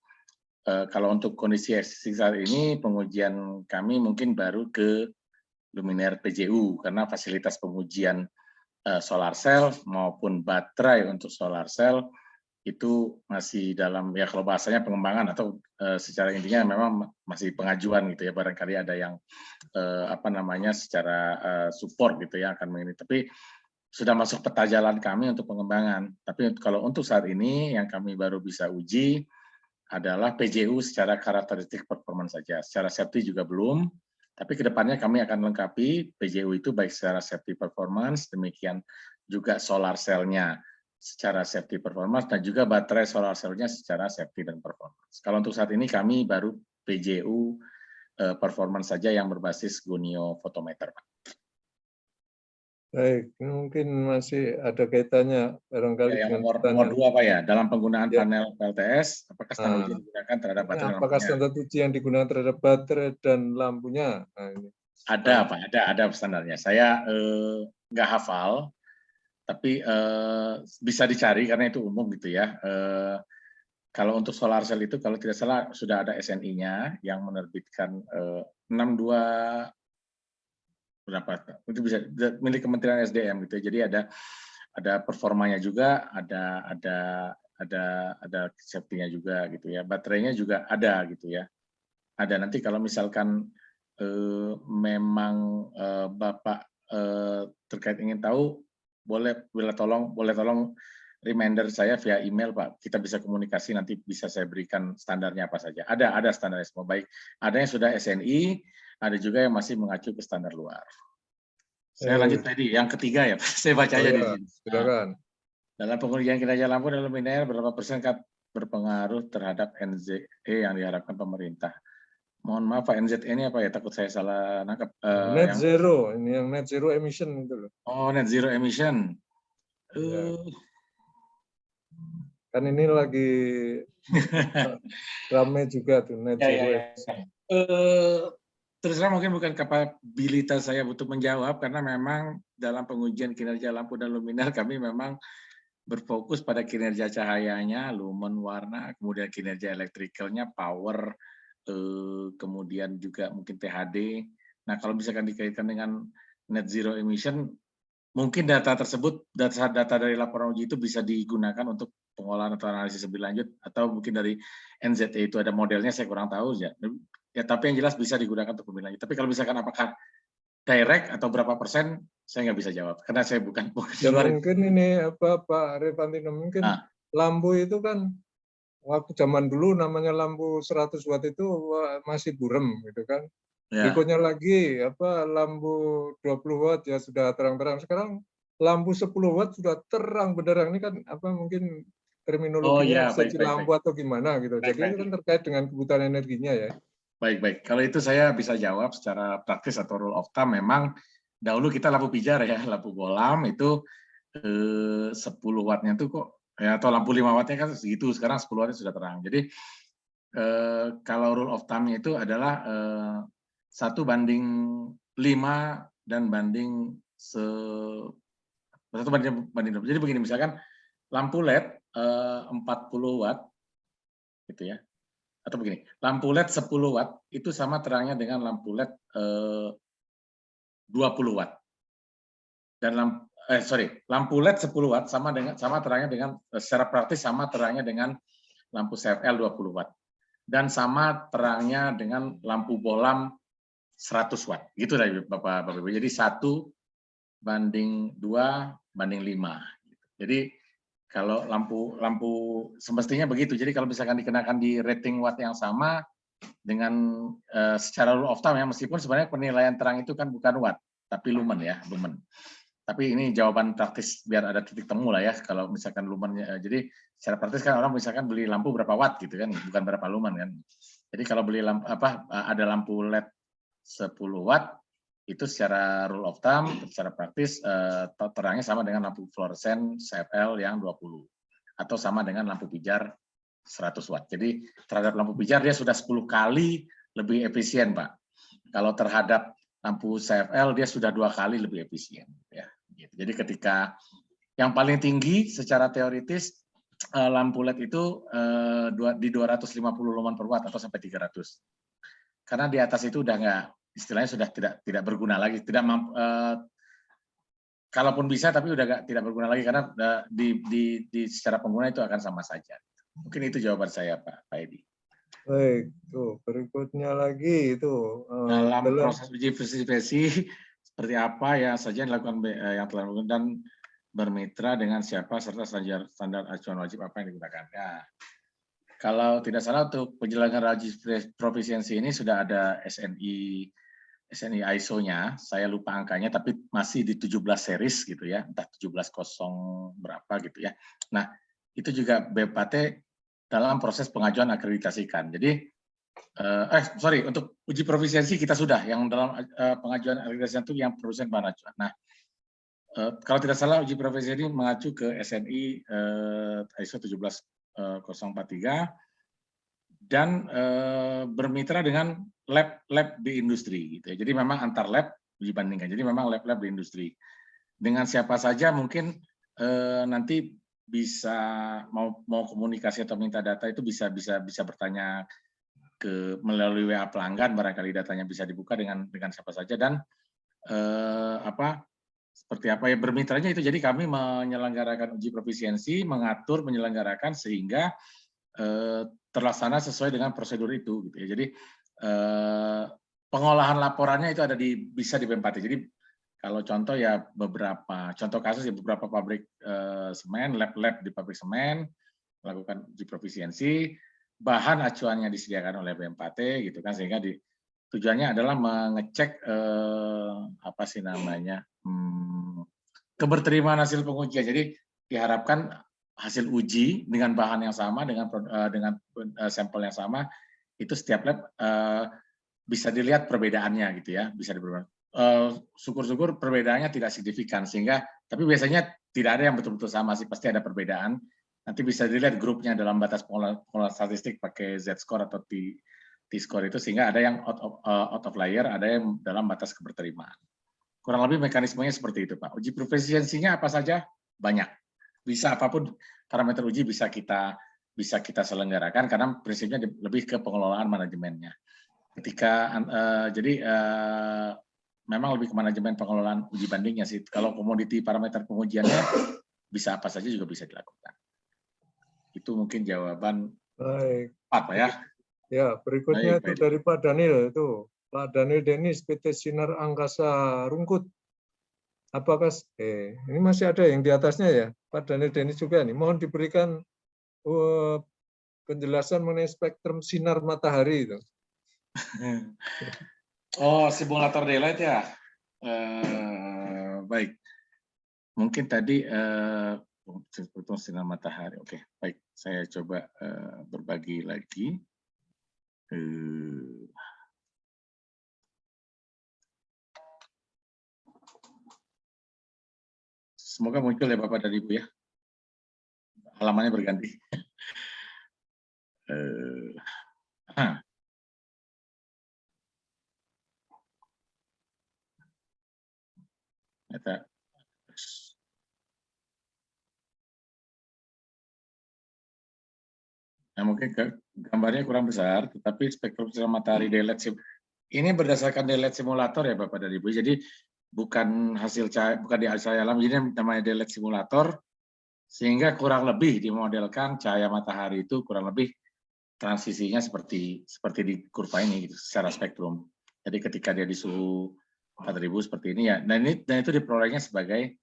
Kalau untuk kondisi existing saat ini, pengujian kami mungkin baru ke luminaire PJU, karena fasilitas pengujian solar cell maupun baterai untuk solar cell itu masih dalam, ya kalau bahasanya pengembangan atau secara intinya memang masih pengajuan gitu ya, barangkali ada yang apa namanya secara support gitu ya akan mengingat, tapi sudah masuk peta jalan kami untuk pengembangan. Tapi kalau untuk saat ini yang kami baru bisa uji adalah PJU secara karakteristik performance saja, secara safety juga belum, tapi kedepannya kami akan lengkapi PJU itu baik secara safety performance, demikian juga solar cell-nya secara safety performance, dan juga baterai solar cell-nya secara safety dan performance. Kalau untuk saat ini kami baru PJU performance saja yang berbasis Gonio photometer, Pak. Baik, ini mungkin masih ada kaitannya barangkali Ya, yang dengan nomor 2 Pak ya, dalam penggunaan ya. panel PLTS, apakah standar uji digunakan terhadap baterai dan Apakah lampunya? standar uji yang digunakan terhadap baterai dan lampunya? Nah, ini. Ada Pak, ada standarnya. Saya nggak hafal, tapi bisa dicari karena itu umum gitu ya. Kalau untuk solar cell itu kalau tidak salah sudah ada SNI-nya yang menerbitkan 62 berapa itu bisa milik Kementerian SDM gitu. Jadi ada performanya juga, ada safety-nya juga gitu ya. Baterainya juga ada gitu ya. Ada nanti kalau misalkan memang Bapak terkait ingin tahu, boleh tolong reminder saya via email Pak. Kita bisa komunikasi, nanti bisa saya berikan standarnya apa saja. Ada standarnya semua baik. Ada yang sudah SNI, ada juga yang masih mengacu ke standar luar. Saya lanjut tadi, yang ketiga ya, saya baca aja di sini. Silakan. Dalam pengujian kinerja lampu dan luminaire, berapa persen berpengaruh terhadap NZE yang diharapkan pemerintah? Mohon maaf Pak, NZE ini apa ya? Takut saya salah nangkap. Net zero, ini yang net zero emission itu loh. Oh, net zero emission. Kan ini lagi ramai juga tuh net zero emission. Terus terang mungkin bukan kapabilitas saya untuk menjawab, karena memang dalam pengujian kinerja lampu dan luminaire kami memang berfokus pada kinerja cahayanya, lumen, warna, kemudian kinerja elektrikalnya, power, kemudian juga mungkin THD. Nah, kalau misalkan dikaitkan dengan net zero emission, mungkin data tersebut, data dari laporan uji itu bisa digunakan untuk pengolahan atau analisis lebih lanjut, atau mungkin dari NZE itu ada modelnya, saya kurang tahu ya. Ya, tapi yang jelas bisa digunakan untuk lebih lanjut. Tapi kalau misalkan apakah direct atau berapa persen, saya nggak bisa jawab karena saya bukan ya mungkin ini apa Pak Revantino, mungkin lampu itu kan waktu zaman dulu namanya lampu 100 watt itu masih burem gitu kan. Ya. Berikutnya lagi apa lampu 20 watt ya sudah terang-terang. Sekarang lampu 10 watt sudah terang benderang. Ini kan apa mungkin terminologinya segi lampu atau gimana gitu. Jadi itu kan terkait dengan kebutuhan energinya ya. Baik. Kalau itu saya bisa jawab secara praktis atau rule of thumb. Memang dahulu kita lampu pijar ya, lampu bolam itu 10 wattnya tuh kok, ya, atau lampu 5 wattnya kan segitu. Sekarang 10 wattnya sudah terang. Jadi kalau rule of thumb-nya itu adalah 1:5 dan banding 1:2. Jadi begini, misalkan lampu LED 40 watt, gitu ya. Atau begini, lampu LED 10 watt itu sama terangnya dengan lampu LED 20 watt. Dan lampu LED 10 watt sama terangnya dengan secara praktis sama terangnya dengan lampu CFL 20 watt. Dan sama terangnya dengan lampu bolam 100 watt. Gitu dari Bapak Ibu. Jadi 1:2 banding 5. Jadi kalau lampu semestinya begitu. Jadi kalau misalkan dikenakan di rating watt yang sama dengan secara rule of thumb ya, meskipun sebenarnya penilaian terang itu kan bukan watt, tapi lumen ya, lumen. Tapi ini jawaban praktis biar ada titik temu lah ya. Kalau misalkan lumennya, jadi secara praktis kan orang misalkan beli lampu berapa watt gitu kan, bukan berapa lumen kan. Jadi kalau beli lampu ada lampu LED 10 watt itu secara rule of thumb, secara praktis terangnya sama dengan lampu fluoresen CFL yang 20 atau sama dengan lampu pijar 100 watt. Jadi terhadap lampu pijar dia sudah 10 kali lebih efisien, Pak. Kalau terhadap lampu CFL dia sudah 2 kali lebih efisien ya. Jadi ketika yang paling tinggi secara teoritis lampu LED itu di 250 lumen per watt atau sampai 300. Karena di atas itu udah nggak, istilahnya sudah tidak berguna lagi, tidak mampu, kalaupun bisa tapi udah tidak berguna lagi karena di secara pengguna itu akan sama saja. Mungkin itu jawaban saya Pak Edi. Baik, tuh berikutnya lagi itu dalam proses uji fisik seperti apa yang saja dilakukan yang telah dilakukan dan bermitra dengan siapa serta standar acuan wajib apa yang digunakan. Ya. Kalau tidak salah untuk penyelenggara uji profisiensi ini sudah ada SNI ISO-nya, saya lupa angkanya tapi masih di 17 series gitu ya, entah 17.0 berapa gitu ya. Nah, itu juga BPAT dalam proses pengajuan akreditasikan. Jadi, untuk uji profisiensi kita sudah, yang dalam pengajuan akreditasikan itu yang produsen bahan acuan. Nah, kalau tidak salah uji profisiensi mengacu ke SNI ISO 17043 dan bermitra dengan lab di industri gitu ya. Jadi memang antar lab dibandingkan. Jadi memang lab di industri. Dengan siapa saja mungkin nanti bisa mau komunikasi atau minta data itu bisa bertanya melalui WA pelanggan, barangkali datanya bisa dibuka dengan siapa saja dan seperti apa ya bermitranya itu. Jadi kami menyelenggarakan uji profisiensi, mengatur menyelenggarakan sehingga terlaksana sesuai dengan prosedur itu gitu ya. Jadi pengolahan laporannya itu bisa di BMPAT. Jadi kalau contoh ya beberapa pabrik semen, lab di pabrik semen melakukan uji profisiensi, bahan acuannya disediakan oleh BMPAT gitu kan, sehingga tujuannya adalah mengecek keberterimaan hasil pengujian. Jadi diharapkan hasil uji dengan bahan yang sama, dengan sampel yang sama, itu setiap lab bisa dilihat perbedaannya gitu ya, bisa diperbedakan. Syukur-syukur perbedaannya tidak signifikan tapi biasanya tidak ada yang betul-betul sama sih, pasti ada perbedaan. Nanti bisa dilihat grupnya dalam batas pengolahan statistik pakai Z-score atau T-score itu, sehingga ada yang out of layer, ada yang dalam batas keberterimaan. Kurang lebih mekanismenya seperti itu Pak. Uji profisiensinya apa saja? Banyak. Bisa apapun parameter uji bisa kita selenggarakan karena prinsipnya lebih ke pengelolaan manajemennya. Memang lebih ke manajemen pengelolaan uji bandingnya sih. Kalau komoditi parameter pengujiannya bisa apa saja juga bisa dilakukan. Itu mungkin jawaban 4 Pak ya. Ya, berikutnya itu dari Pak Daniel itu. Pak Daniel Denis PT Sinar Angkasa Rungkut. Apakah ini masih ada yang di atasnya ya? Pak Daniel Denis juga nih. Mohon diberikan penjelasan mengenai spektrum sinar matahari itu. Oh, simulator daylight ya. Baik. Mungkin tadi spektrum sinar matahari. Oke, baik. Saya coba berbagi lagi. Semoga muncul ya Bapak dan Ibu ya. Halamannya berganti. Nah, mungkin gambarnya kurang besar, tetapi spektrum sinar matahari daylight ini berdasarkan daylight simulator ya Bapak dan Ibu. Jadi bukan hasil cahaya, bukan di cahaya alam, jadi namanya daylight simulator, sehingga kurang lebih dimodelkan cahaya matahari itu kurang lebih transisinya seperti di kurva ini gitu, secara spektrum. Jadi ketika dia di suhu 4000 seperti ini ya, dan itu diperolehnya sebagai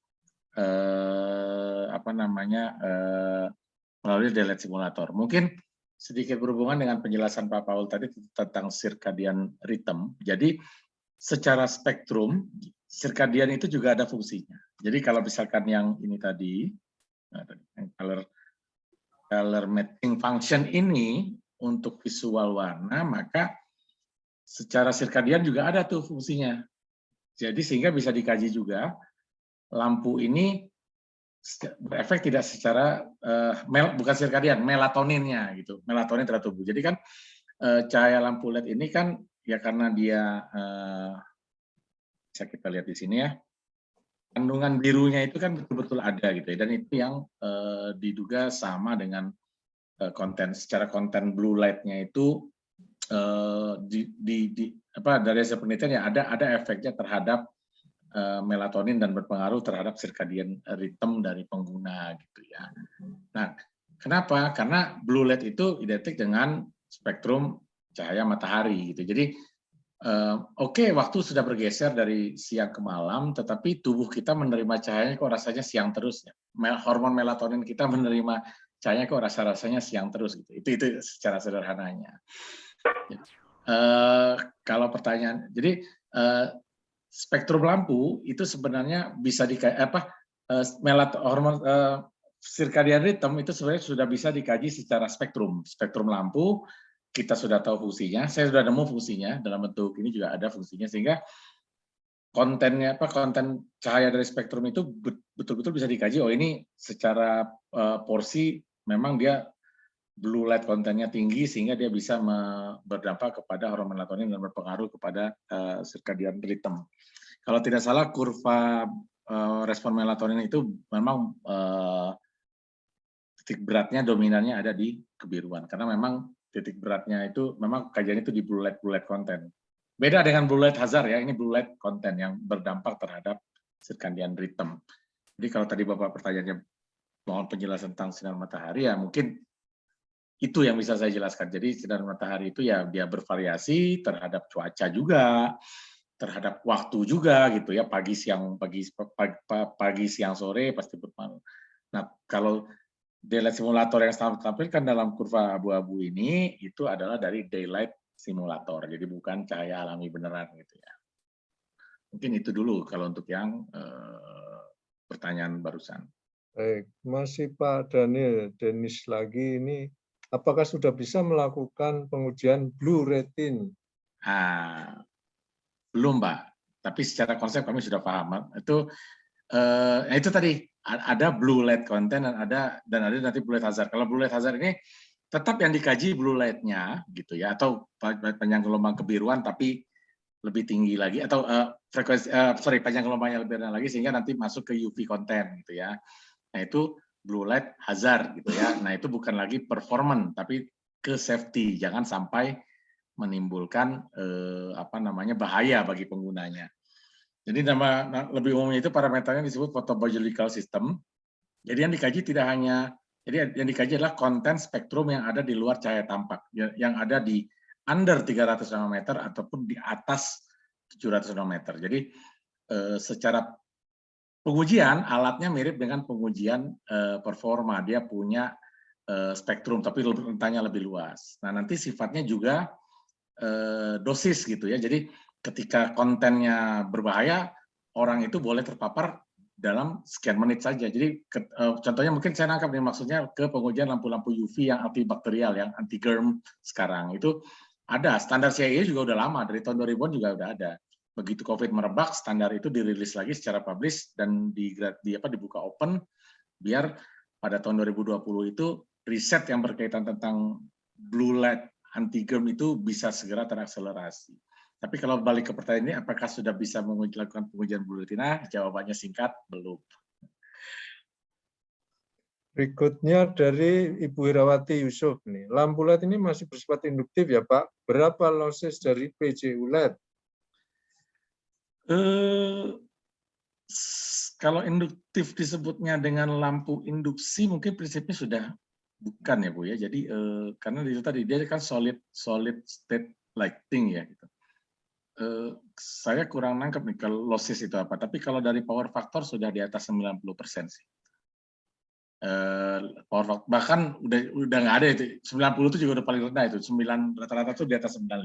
melalui daylight simulator. Mungkin sedikit berhubungan dengan penjelasan Pak Paul tadi tentang circadian rhythm. Jadi secara spektrum sirkadian itu juga ada fungsinya. Jadi kalau misalkan yang ini tadi, yang color matching function ini untuk visual warna, maka secara sirkadian juga ada tuh fungsinya. Jadi sehingga bisa dikaji juga lampu ini berefek tidak secara bukan sirkadian, melatoninnya gitu, melatonin terhadap tubuh. Jadi kan cahaya lampu LED ini kan ya karena dia bisa kita lihat di sini ya, kandungan birunya itu kan betul-betul ada gitu ya, dan itu yang diduga sama dengan secara konten blue light-nya itu dari hasil penelitian ya ada efeknya terhadap melatonin dan berpengaruh terhadap circadian rhythm dari pengguna gitu ya. Nah, kenapa? Karena blue light itu identik dengan spektrum cahaya matahari gitu. Jadi oke, waktu sudah bergeser dari siang ke malam, tetapi tubuh kita menerima cahayanya kok rasanya siang terus. Ya. Hormon melatonin kita menerima cahayanya kok rasanya siang terus gitu. Itu secara sederhananya. Kalau pertanyaan, jadi spektrum lampu itu sebenarnya bisa hormon circadian rhythm itu sebenarnya sudah bisa dikaji secara spektrum lampu. Kita sudah tahu fungsinya, saya sudah nemu fungsinya dalam bentuk ini juga ada fungsinya, sehingga konten cahaya dari spektrum itu betul-betul bisa dikaji. Oh ini secara porsi memang dia blue light kontennya tinggi sehingga dia bisa berdampak kepada hormon melatonin dan berpengaruh kepada circadian rhythm. Kalau tidak salah kurva respon melatonin itu memang titik beratnya dominannya ada di kebiruan karena memang titik beratnya itu memang kajian itu di blue light konten. Beda dengan blue light hazard ya, ini blue light konten yang berdampak terhadap circadian rhythm. Jadi kalau tadi Bapak pertanyaannya mohon penjelasan tentang sinar matahari ya mungkin itu yang bisa saya jelaskan. Jadi sinar matahari itu ya dia bervariasi terhadap cuaca juga, terhadap waktu juga gitu ya, pagi siang sore pasti berpengaruh. Nah, kalau daylight simulator yang saya tampilkan dalam kurva abu-abu ini itu adalah dari daylight simulator. Jadi bukan cahaya alami beneran gitu ya. Mungkin itu dulu kalau untuk yang pertanyaan barusan. Baik, masih Pak Daniel Denis lagi ini. Apakah sudah bisa melakukan pengujian blue retin? Belum, Pak. Tapi secara konsep kami sudah paham. Itu tadi ada blue light content dan ada nanti blue light hazard. Kalau blue light hazard ini tetap yang dikaji blue light-nya gitu ya, atau panjang gelombang kebiruan tapi lebih tinggi lagi, atau panjang gelombangnya lebih rendah lagi sehingga nanti masuk ke UV content gitu ya. Nah itu blue light hazard gitu ya. Nah itu bukan lagi performance tapi ke safety, jangan sampai menimbulkan bahaya bagi penggunanya. Jadi lebih umumnya itu parameternya disebut photobiological system. Jadi yang dikaji yang dikaji adalah konten spektrum yang ada di luar cahaya tampak, yang ada di under 300 nanometer ataupun di atas 700 nanometer. Jadi secara pengujian alatnya mirip dengan pengujian performa, dia punya spektrum tapi rentangnya lebih luas. Nah nanti sifatnya juga dosis gitu ya. Jadi ketika kontennya berbahaya, orang itu boleh terpapar dalam sekian menit saja. Jadi contohnya mungkin saya nangkap nih maksudnya ke pengujian lampu-lampu UV yang antibakterial, yang anti germ sekarang itu ada standar CIA juga udah lama, dari tahun 2000-an juga udah ada. Begitu COVID merebak, standar itu dirilis lagi secara publish dan dibuka open biar pada tahun 2020 itu riset yang berkaitan tentang blue light anti germ itu bisa segera terakselerasi. Tapi kalau balik ke pertanyaan ini, apakah sudah bisa melakukan pengujian blue retina? Jawabannya singkat, belum. Berikutnya dari Ibu Herawati Yusuf nih. Lampu LED ini masih bersifat induktif ya Pak? Berapa losses dari PJU LED? Kalau induktif disebutnya dengan lampu induksi, mungkin prinsipnya sudah bukan ya Bu ya. Jadi karena itu tadi dia kan solid state lighting ya gitu. Saya kurang nangkep nih kalau losses itu apa. Tapi kalau dari power factor sudah di atas 90% sih. Power factor, bahkan udah nggak ada itu. 90 itu juga udah paling rendah itu. 9 rata-rata itu di atas 95.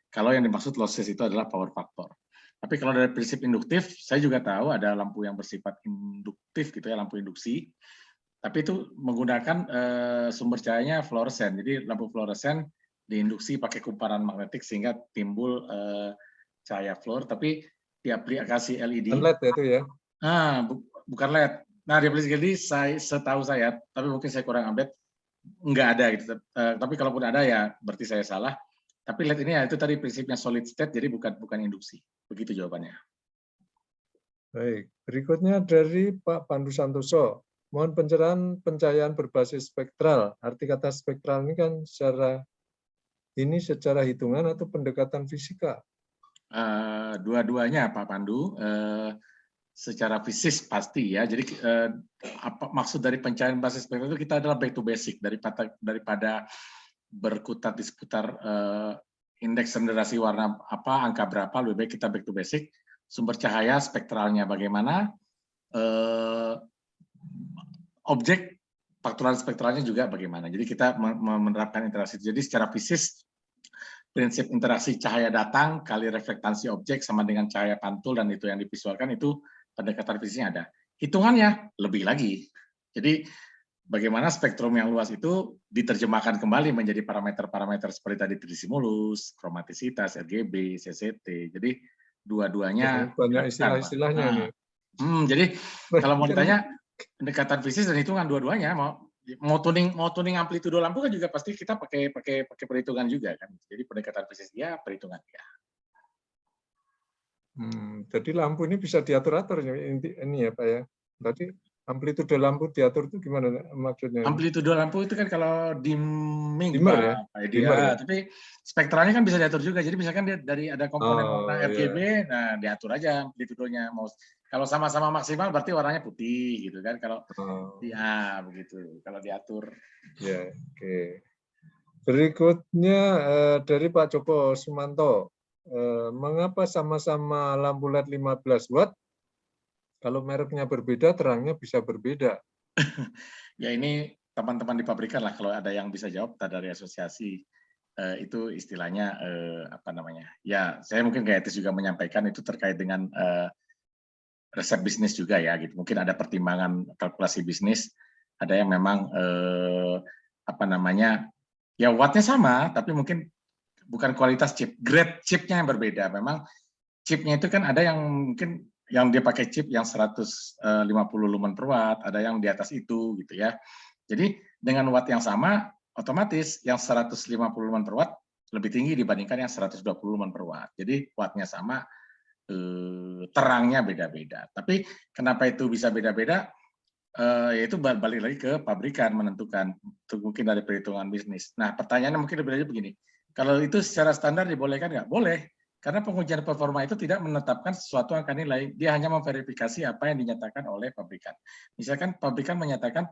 Kalau yang dimaksud losses itu adalah power factor. Tapi kalau dari prinsip induktif, saya juga tahu ada lampu yang bersifat induktif gitu ya, lampu induksi. Tapi itu menggunakan sumber cahayanya fluoresen. Jadi lampu fluoresen diinduksi pakai kumparan magnetik sehingga timbul cahaya fluor. Tapi di aplikasi LED, LED ya itu ya. bukan LED. Nah di aplikasi LED setahu saya, tapi mungkin saya kurang update, nggak ada gitu. Tapi kalaupun ada ya berarti saya salah. Tapi LED ini ya itu tadi prinsipnya solid state, jadi bukan induksi. Begitu jawabannya. Baik, berikutnya dari Pak Pandu Santoso. Mohon pencahayaan berbasis spektral. Arti kata spektral ini kan secara hitungan atau pendekatan fisika? Dua-duanya Pak Pandu. Secara fisik pasti ya. Jadi apa maksud dari pencahayaan berbasis spektral itu kita adalah back to basic daripada berkutat di seputar indeks renderasi warna apa, angka berapa, lebih baik kita back to basic. Sumber cahaya spektralnya bagaimana, objek faktoral spektralnya juga bagaimana. Jadi kita menerapkan interaksi. Jadi secara fisik prinsip interaksi cahaya datang kali reflektasi objek sama dengan cahaya pantul dan itu yang divisualkan itu pendekatan fisiknya ada. Hitungannya lebih lagi. Jadi bagaimana spektrum yang luas itu diterjemahkan kembali menjadi parameter-parameter seperti tadi trisimulus, kromatisitas, RGB, CCT. Jadi dua-duanya banyak istilah-istilahnya ini. Jadi kalau mau ditanya pendekatan fisik dan hitungan dua-duanya, mau tuning amplitudo lampu kan juga pasti kita pakai perhitungan juga kan. Jadi pendekatan fisik ya, perhitungan ya. Jadi lampu ini bisa diatur-atur ini ya Pak ya. Tadi amplitudo lampu diatur itu gimana maksudnya? Amplitudo lampu itu kan kalau dimming dimmer ya? Dimmer, ya. Tapi spektralnya kan bisa diatur juga. Jadi misalkan dia dari ada komponen warna RGB, nah diatur aja amplitudonya. Kalau sama-sama maksimal berarti warnanya putih gitu kan. Kalau ya begitu. Kalau diatur. Ya, oke. Berikutnya dari Pak Joko Sumanto. Mengapa sama-sama lampu LED 15 watt? Kalau mereknya berbeda, terangnya bisa berbeda. Ya ini teman-teman di pabrikan lah kalau ada yang bisa jawab dari asosiasi itu istilahnya apa namanya? Ya saya mungkin kayak etis juga menyampaikan itu terkait dengan resep bisnis juga ya gitu. Mungkin ada pertimbangan kalkulasi bisnis, ada yang memang apa namanya? Ya wattnya sama, tapi mungkin bukan kualitas chip, grade chipnya yang berbeda. Memang chipnya itu kan ada yang mungkin yang dia pakai chip yang 150 lumen per watt, ada yang di atas itu gitu ya. Jadi dengan watt yang sama, otomatis yang 150 lumen per watt lebih tinggi dibandingkan yang 120 lumen per watt. Jadi wattnya sama, terangnya beda-beda. Tapi kenapa itu bisa beda-beda? Yaitu balik lagi ke pabrikan menentukan, itu mungkin dari perhitungan bisnis. Nah pertanyaannya mungkin lebih lanjut begini, kalau itu secara standar dibolehkan nggak? Boleh, karena pengujian performa itu tidak menetapkan sesuatu angka nilai, dia hanya memverifikasi apa yang dinyatakan oleh pabrikan. Misalkan pabrikan menyatakan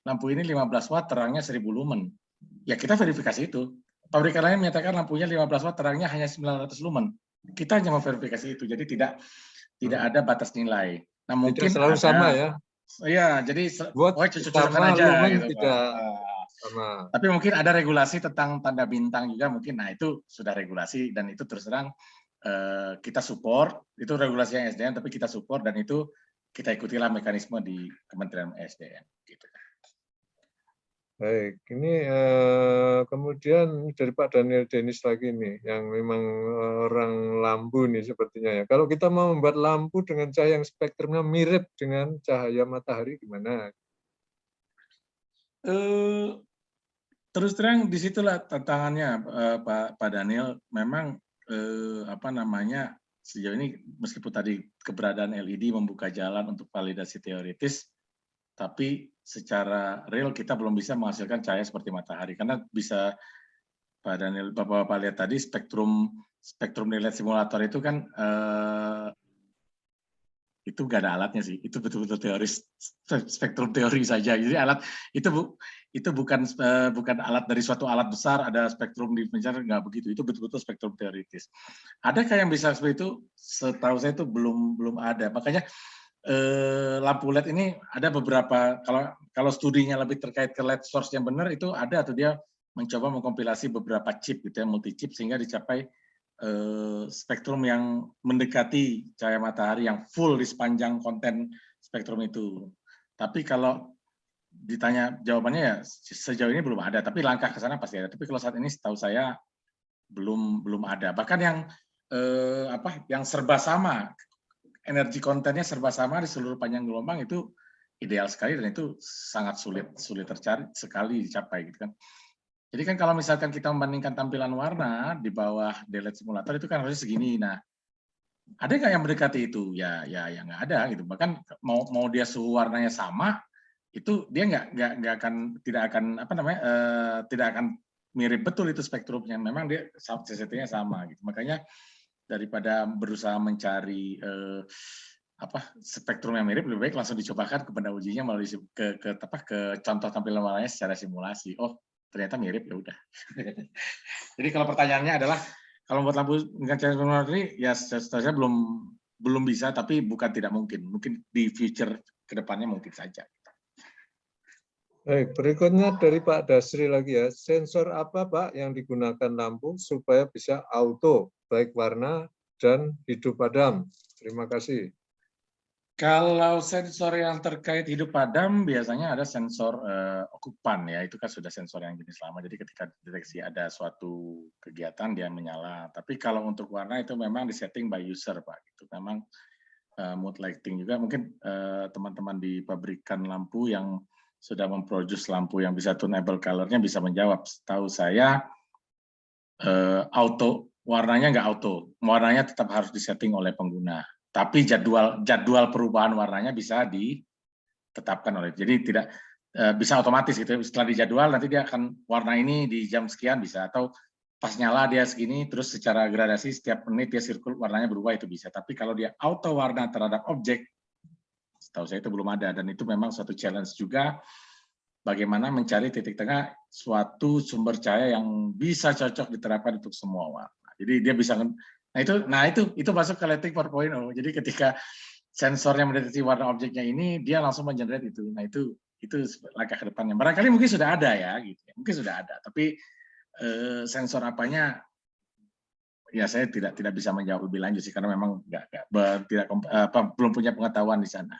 lampu ini 15 watt, terangnya 1000 lumen. Ya kita verifikasi itu. Pabrikan lain menyatakan lampunya 15 watt, terangnya hanya 900 lumen. Kita hanya memverifikasi itu, jadi tidak ada batas nilai. Nah mungkin tidak selalu sama ya. Iya, jadi cocok-cocokan aja gitu. Tidak sama. Tapi mungkin ada regulasi tentang tanda bintang juga mungkin. Nah itu sudah regulasi dan itu terus terang kita support. Itu regulasi yang SDM tapi kita support dan itu kita ikutilah mekanisme di Kementerian SDM. Gitu. Baik, ini kemudian dari Pak Daniel Denis lagi nih, yang memang orang lampu nih sepertinya ya. Kalau kita mau membuat lampu dengan cahaya yang spektrumnya mirip dengan cahaya matahari, gimana? Terus terang disitulah tantangannya Pak Daniel. Memang apa namanya sejauh ini meskipun tadi keberadaan LED membuka jalan untuk validasi teoritis, tapi secara real kita belum bisa menghasilkan cahaya seperti matahari karena bisa Pak Daniel Bapak lihat tadi spektrum nilai simulator itu kan itu nggak ada alatnya sih, itu betul-betul teoris, spektrum teori saja. Jadi alat itu bukan alat dari suatu alat besar ada spektrum di penjara, nggak begitu, itu betul-betul spektrum teoritis. Adakah yang bisa seperti itu? Setahu saya itu belum ada. Makanya lampu LED ini ada beberapa, kalau studinya lebih terkait ke LED source yang benar itu ada, atau dia mencoba mengkompilasi beberapa chip gitu ya, multi chip sehingga dicapai spektrum yang mendekati cahaya matahari yang full di sepanjang konten spektrum itu. Tapi kalau ditanya jawabannya ya sejauh ini belum ada, tapi langkah ke sana pasti ada. Tapi kalau saat ini setahu saya belum ada. Bahkan yang yang serba sama, energi kontennya serba sama di seluruh panjang gelombang itu ideal sekali dan itu sangat sulit tercari sekali dicapai gitu kan. Jadi kan kalau misalkan kita membandingkan tampilan warna di bawah daylight simulator itu kan harusnya segini. Nah, ada nggak yang mendekati itu? Ya nggak ada gitu. Bahkan mau dia suhu warnanya sama, itu dia tidak akan mirip betul itu spektrumnya. Memang dia CCT-nya sama gitu. Makanya daripada berusaha mencari spektrum yang mirip, lebih baik langsung dicobakan kepada ujinya melalui ke contoh tampilan warnanya secara simulasi. Oh, ternyata mirip, ya udah. Jadi kalau pertanyaannya adalah kalau membuat lampu dengan cahaya matahari ya seterusnya belum bisa, tapi bukan tidak mungkin. Mungkin di future kedepannya mungkin saja. Baik, berikutnya dari Pak Dasri lagi ya. Sensor apa Pak yang digunakan lampu supaya bisa auto, baik warna dan hidup padam? Terima kasih. Kalau sensor yang terkait hidup padam biasanya ada sensor okupan ya, itu kan sudah sensor yang jenis lama. Jadi ketika deteksi ada suatu kegiatan dia menyala. Tapi kalau untuk warna itu memang disetting by user Pak. Itu memang mood lighting juga. Mungkin teman-teman di pabrikan lampu yang sudah memproduce lampu yang bisa tunable color-nya bisa menjawab. Setahu saya warnanya nggak auto, warnanya tetap harus disetting oleh pengguna. Tapi jadwal perubahan warnanya bisa ditetapkan oleh, jadi tidak bisa otomatis gitu. Setelah dijadwal nanti dia akan warna ini di jam sekian bisa, atau pas nyala dia segini, terus secara gradasi setiap menit dia sirkul warnanya berubah, itu bisa. Tapi kalau dia auto warna terhadap objek, setahu saya itu belum ada, dan itu memang suatu challenge juga. Bagaimana mencari titik tengah suatu sumber cahaya yang bisa cocok diterapkan untuk semua warna. Jadi dia bisa, nah itu masuk ke lighting 4.0. Jadi ketika sensornya mendeteksi warna objeknya ini, dia langsung mengenerate itu. Nah itu langkah ke depannya. Barangkali mungkin sudah ada ya, gitu. Mungkin sudah ada. Tapi sensor apanya, ya saya tidak bisa menjawab lebih lanjut sih, karena memang belum punya pengetahuan di sana.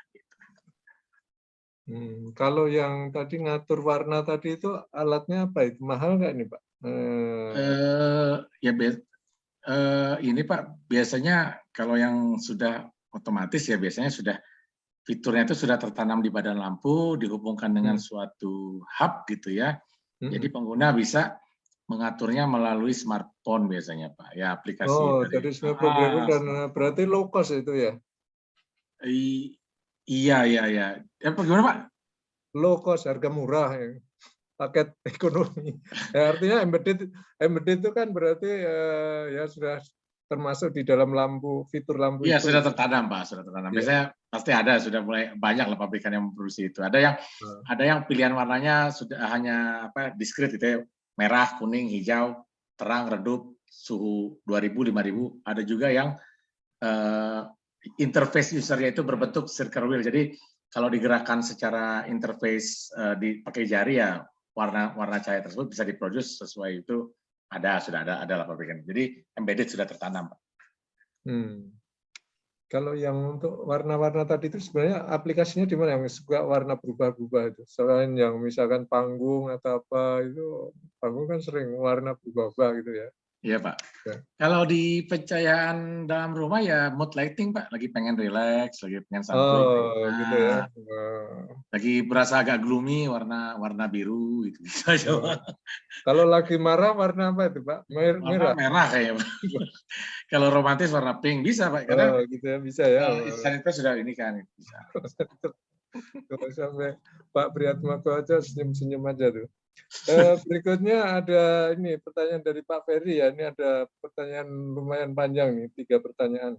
Kalau yang tadi ngatur warna tadi itu alatnya apa itu? Mahal nggak ini Pak? Ini Pak, biasanya kalau yang sudah otomatis ya biasanya sudah fiturnya itu sudah tertanam di badan lampu, dihubungkan dengan suatu hub gitu ya. Jadi pengguna bisa mengaturnya melalui smartphone biasanya Pak. Ya aplikasi. Oh, dari smartphone dan berarti low cost itu ya? Iya. Gimana Pak? Low cost, harga murah ya. Paket ekonomi. Ya, artinya embedded itu kan berarti ya sudah termasuk di dalam lampu, fitur lampu Iya, itu. sudah tertanam Pak, sudah tertanam. Biasanya pasti ada, sudah mulai banyak lah pabrikan yang memproduksi itu. Ada yang pilihan warnanya sudah hanya diskret gitu ya, merah, kuning, hijau, terang, redup, suhu 2000, 5000. Ada juga yang interface usernya itu berbentuk circle wheel. Jadi kalau digerakkan secara interface pakai jari ya warna cahaya tersebut bisa diproduce sesuai itu. Sudah ada lah pabrikan. Jadi embedded sudah tertanam Pak. Kalau yang untuk warna-warna tadi itu sebenarnya aplikasinya di mana yang suka warna berubah-ubah itu? Selain yang misalkan panggung atau apa itu, panggung kan sering warna berubah-ubah gitu ya. Iya Pak. Ya. Kalau di pencahayaan dalam rumah ya mood lighting Pak, lagi pengen relax, lagi pengen santuy. Oh, gitu ya. Lagi berasa agak gloomy, warna biru gitu. Kalau lagi marah warna apa itu Pak? Merah. Merah kayaknya Pak. Kalau romantis warna pink bisa Pak. Karena gitu ya, bisa ya. Insan itu sudah ini kan bisa. Kalau sampai Pak Priyatmoko aja senyum-senyum aja tuh. Berikutnya ada ini pertanyaan dari Pak Ferry ya. Ini ada pertanyaan lumayan panjang nih, 3 pertanyaan.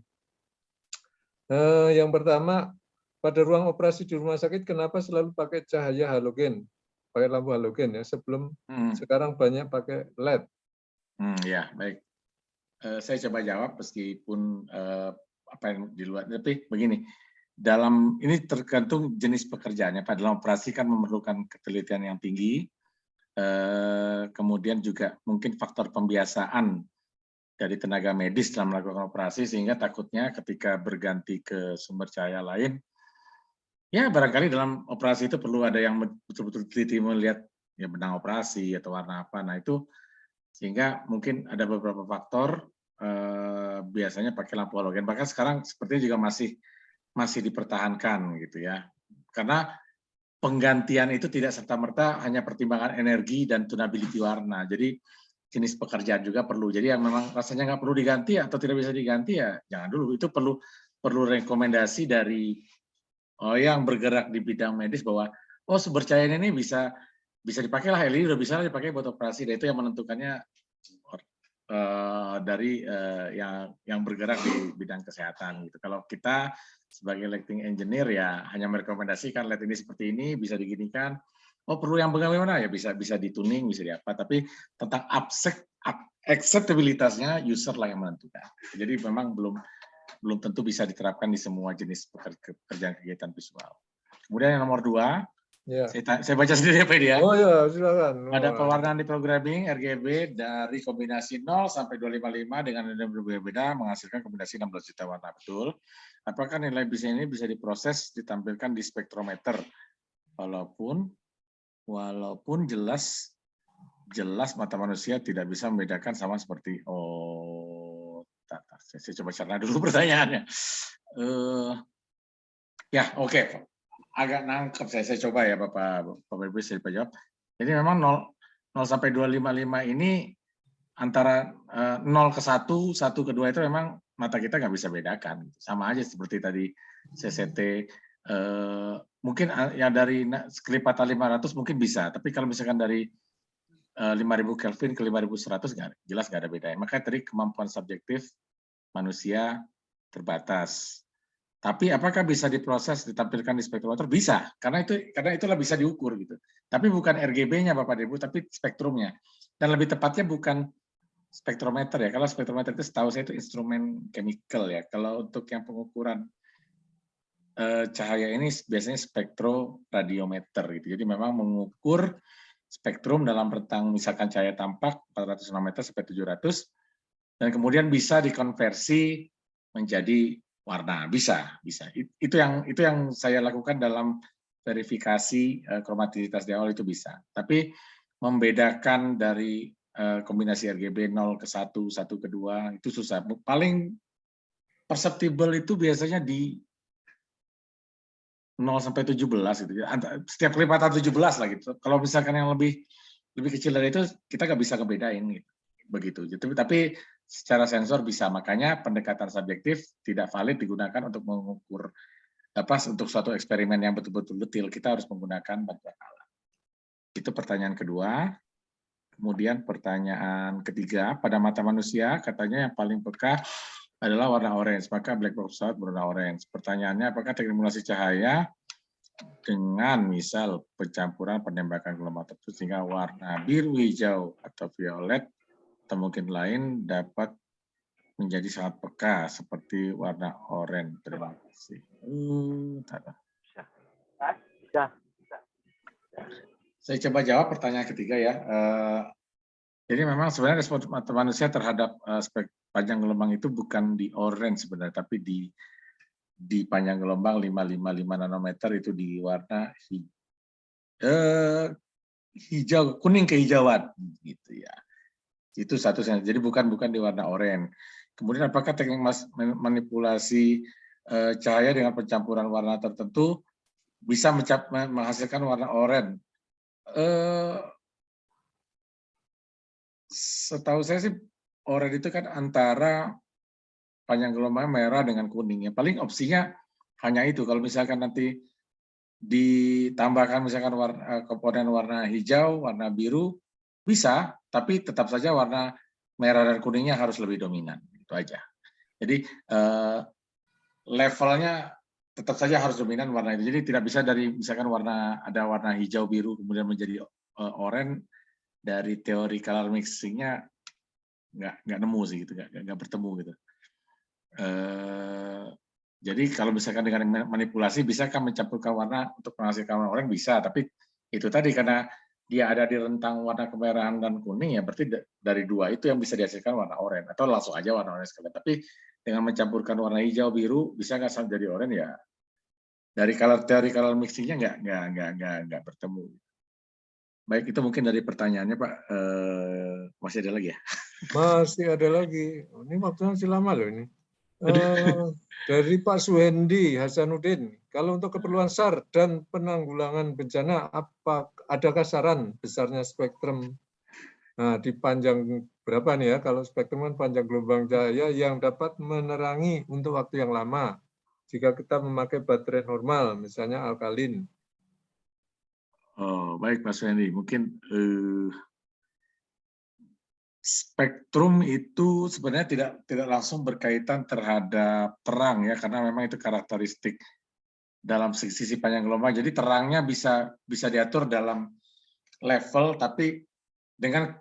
Yang pertama, pada ruang operasi di rumah sakit kenapa selalu pakai cahaya halogen, pakai lampu halogen ya, sebelum sekarang banyak pakai LED? Ya baik. Saya coba jawab meskipun apa yang di luar, tapi begini. Ini tergantung jenis pekerjaannya. Pada dalam operasi kan memerlukan ketelitian yang tinggi. Kemudian juga mungkin faktor pembiasaan dari tenaga medis dalam melakukan operasi, sehingga takutnya ketika berganti ke sumber cahaya lain, ya barangkali dalam operasi itu perlu ada yang betul-betul teliti melihat ya benang operasi atau warna apa. Nah itu sehingga mungkin ada beberapa faktor biasanya pakai lampu halogen. Bahkan sekarang sepertinya juga masih dipertahankan gitu ya. Karena penggantian itu tidak serta-merta hanya pertimbangan energi dan tunability warna. Jadi jenis pekerjaan juga perlu. Jadi yang memang rasanya nggak perlu diganti atau tidak bisa diganti ya jangan dulu. Itu perlu rekomendasi dari yang bergerak di bidang medis bahwa sumber cahaya ini bisa dipakai lah, LED udah bisa dipakai buat operasi. Dan itu yang menentukannya dari yang bergerak di bidang kesehatan gitu. Kalau kita sebagai lighting engineer ya hanya merekomendasikan LED ini seperti ini, bisa diginikan. Perlu yang bagaimana ya bisa dituning, bisa diapa. Tapi tentang acceptabilitasnya user lah yang menentukan. Jadi memang belum tentu bisa diterapkan di semua jenis pekerjaan kegiatan visual. Kemudian yang nomor 2, Ya. saya baca sendiri ya Pak ya. Oh ya, silakan. Ada pewarnaan di programming RGB dari kombinasi 0 sampai 255 dengan nilai berbeda menghasilkan kombinasi 16 juta warna, betul. Apakah nilai bisa ini bisa diproses ditampilkan di spektrometer? Walaupun jelas mata manusia tidak bisa membedakan sama seperti saya coba cerna dulu pertanyaannya. Ya, oke. Agak nangkep saya coba ya Bapak Ibu saya jawab. Jadi memang 0 sampai 255 ini antara 0 ke 1, 1 ke 2 itu memang mata kita nggak bisa bedakan. Sama aja seperti tadi CCT, mungkin yang dari kelipatan 500 mungkin bisa, tapi kalau misalkan dari 5.000 Kelvin ke 5.100 jelas nggak ada bedanya. Makanya tadi kemampuan subjektif manusia terbatas. Tapi apakah bisa diproses ditampilkan di spektrometer? Bisa, karena itulah bisa diukur gitu. Tapi bukan RGB-nya Bapak Ibu, tapi spektrumnya. Dan lebih tepatnya bukan spektrometer ya. Kalau spektrometer itu setahu saya itu instrumen chemical ya. Kalau untuk yang pengukuran cahaya ini biasanya spektroradiometer gitu. Jadi memang mengukur spektrum dalam rentang misalkan cahaya tampak 400 nanometer sampai 700 dan kemudian bisa dikonversi menjadi warna, bisa. Itu yang saya lakukan dalam verifikasi kromatisitas di awal itu bisa. Tapi membedakan dari kombinasi RGB 0 ke 1, 1 ke 2 itu susah. Paling perceptible itu biasanya di 0 sampai 17 gitu. Setiap kelipatan 17 lah gitu. Kalau misalkan yang lebih kecil dari itu kita nggak bisa ngebedain gitu. Begitu. Tapi secara sensor bisa, makanya pendekatan subjektif tidak valid digunakan untuk mengukur untuk suatu eksperimen yang betul-betul detail. Kita harus menggunakan bantuan alat. Itu pertanyaan kedua. Kemudian pertanyaan ketiga, pada mata manusia katanya yang paling peka adalah warna orange, maka black box pesawat berwarna orange. Pertanyaannya, apakah teknik simulasi cahaya dengan misal pencampuran penembakan gelombang tertentu sehingga warna biru, hijau, atau violet atau mungkin lain dapat menjadi sangat peka seperti warna oranye. Terima kasih. Saya coba jawab pertanyaan ketiga ya. Jadi memang sebenarnya respons mata manusia terhadap spek panjang gelombang itu bukan di orange sebenarnya, tapi di panjang gelombang 555 nanometer itu di warna hijau, kuning kehijauan gitu ya. Itu satu sense. Jadi bukan di warna oranye. Kemudian apakah teknik manipulasi cahaya dengan pencampuran warna tertentu bisa menghasilkan warna oranye? Setahu saya sih oranye itu kan antara panjang gelombang merah dengan kuning. Paling opsinya hanya itu. Kalau misalkan nanti ditambahkan misalkan komponen warna hijau, warna biru, bisa, tapi tetap saja warna merah dan kuningnya harus lebih dominan, itu aja. Jadi levelnya tetap saja harus dominan warna itu. Jadi tidak bisa dari misalkan ada warna hijau biru kemudian menjadi oranye, dari teori color mixing-nya nggak nemu sih gitu, nggak bertemu gitu. Jadi kalau misalkan dengan manipulasi bisakah mencampurkan warna untuk menghasilkan warna oranye? Bisa, tapi itu tadi karena dia ada di rentang warna kemerahan dan kuning, ya berarti dari dua itu yang bisa dihasilkan warna oranye, atau langsung aja warna oranye sekalian. Tapi dengan mencampurkan warna hijau biru bisa nggak sampai jadi oranye, ya dari color mixingnya nggak bertemu. Baik, itu mungkin dari pertanyaannya, Pak. Masih ada lagi ya? Masih ada lagi. Ini waktunya masih lama loh ini. Dari Pak Suhendi Hasanuddin, kalau untuk keperluan SAR dan penanggulangan bencana, adakah saran besarnya spektrum? Nah, di panjang berapa nih ya? Kalau spektrum kan panjang gelombang cahaya yang dapat menerangi untuk waktu yang lama. Jika kita memakai baterai normal, misalnya alkalin. Oh, baik, Mas Wendy. Mungkin spektrum itu sebenarnya tidak langsung berkaitan terhadap terang, ya, karena memang itu karakteristik dalam sisi panjang gelombang. Jadi terangnya bisa diatur dalam level, tapi dengan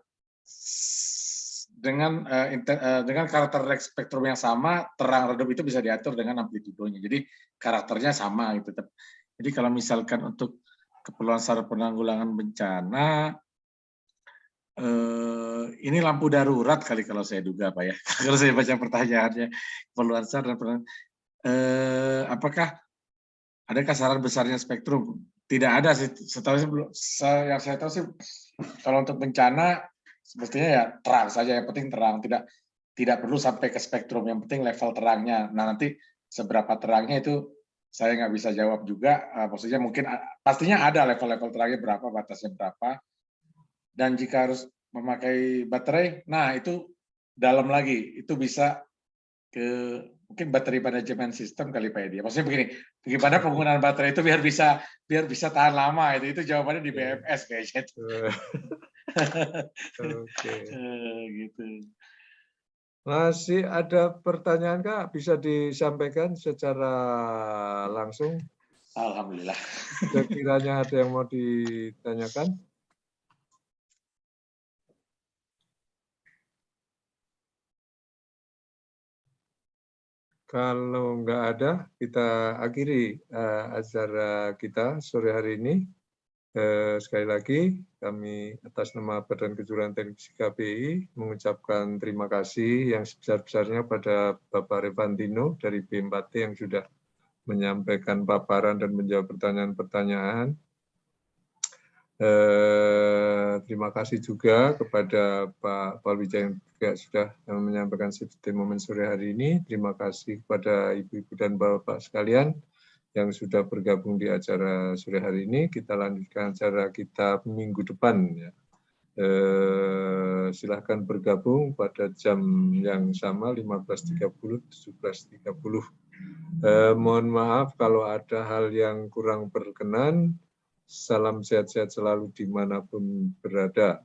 karakter spektrum yang sama, terang redup itu bisa diatur dengan amplitudonya. Jadi karakternya sama gitu. Jadi kalau misalkan untuk keperluan SAR penanggulangan bencana, ini lampu darurat kali kalau saya duga, Pak, ya. Kalau saya baca pertanyaannya, keperluan SAR dan apakah adakah saran besarnya spektrum? Tidak ada sih. Yang saya tahu sih, kalau untuk bencana sebetulnya ya terang saja, yang penting terang, tidak perlu sampai ke spektrum, yang penting level terangnya. Nah, nanti seberapa terangnya itu saya nggak bisa jawab juga. Maksudnya mungkin pastinya ada level-level terangnya berapa, batasnya berapa. Dan jika harus memakai baterai, nah itu dalam lagi, itu bisa ke mungkin baterai manajemen sistem kali, Pak Edi. Maksudnya begini, bagaimana penggunaan baterai itu biar bisa tahan lama, itu jawabannya di BMS kayaknya. Oke. Gitu. Masih ada pertanyaan, Kak? Bisa disampaikan secara langsung? Alhamdulillah. Sekiranya ada yang mau ditanyakan? Kalau nggak ada, kita akhiri acara kita sore hari ini. Sekali lagi, kami atas nama Badan Kejuruan Teknik KPI mengucapkan terima kasih yang sebesar-besarnya pada Bapak Revantino dari B4T yang sudah menyampaikan paparan dan menjawab pertanyaan-pertanyaan. Terima kasih juga kepada Pak Palwijaya yang juga sudah menyampaikan seperti momen sore hari ini. Terima kasih kepada Ibu-Ibu dan Bapak sekalian yang sudah bergabung di acara sore hari ini. Kita lanjutkan acara kita minggu depan. Ya. Silahkan bergabung pada jam yang sama, 15.30, 17.30. Mohon maaf kalau ada hal yang kurang berkenan. Salam sehat-sehat selalu dimanapun berada.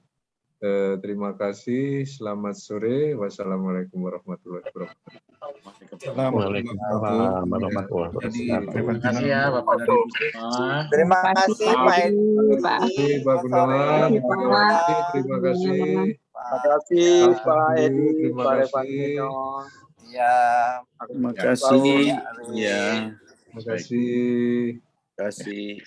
Terima kasih, selamat sore. Wassalamualaikum warahmatullahi wabarakatuh. Waalaikumsalam warahmatullahi wabarakatuh. Terima kasih ya Bapak dari semua. Terima kasih Pak Edi. Terima kasih Pak Gunawan. Terima kasih. Terima kasih Pak Edi, Terima Pak kasih. Revantino. Ya. Terima kasih. Ya. Terima kasih. Terima kasih.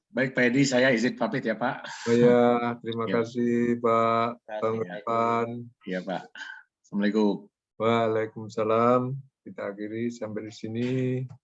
Baik Pak Edi, saya izin pamit ya Pak. Oh ya, terima kasih Pak Bang Revan. Iya Pak. Assalamualaikum. Waalaikumsalam. Kita akhiri sampai di sini.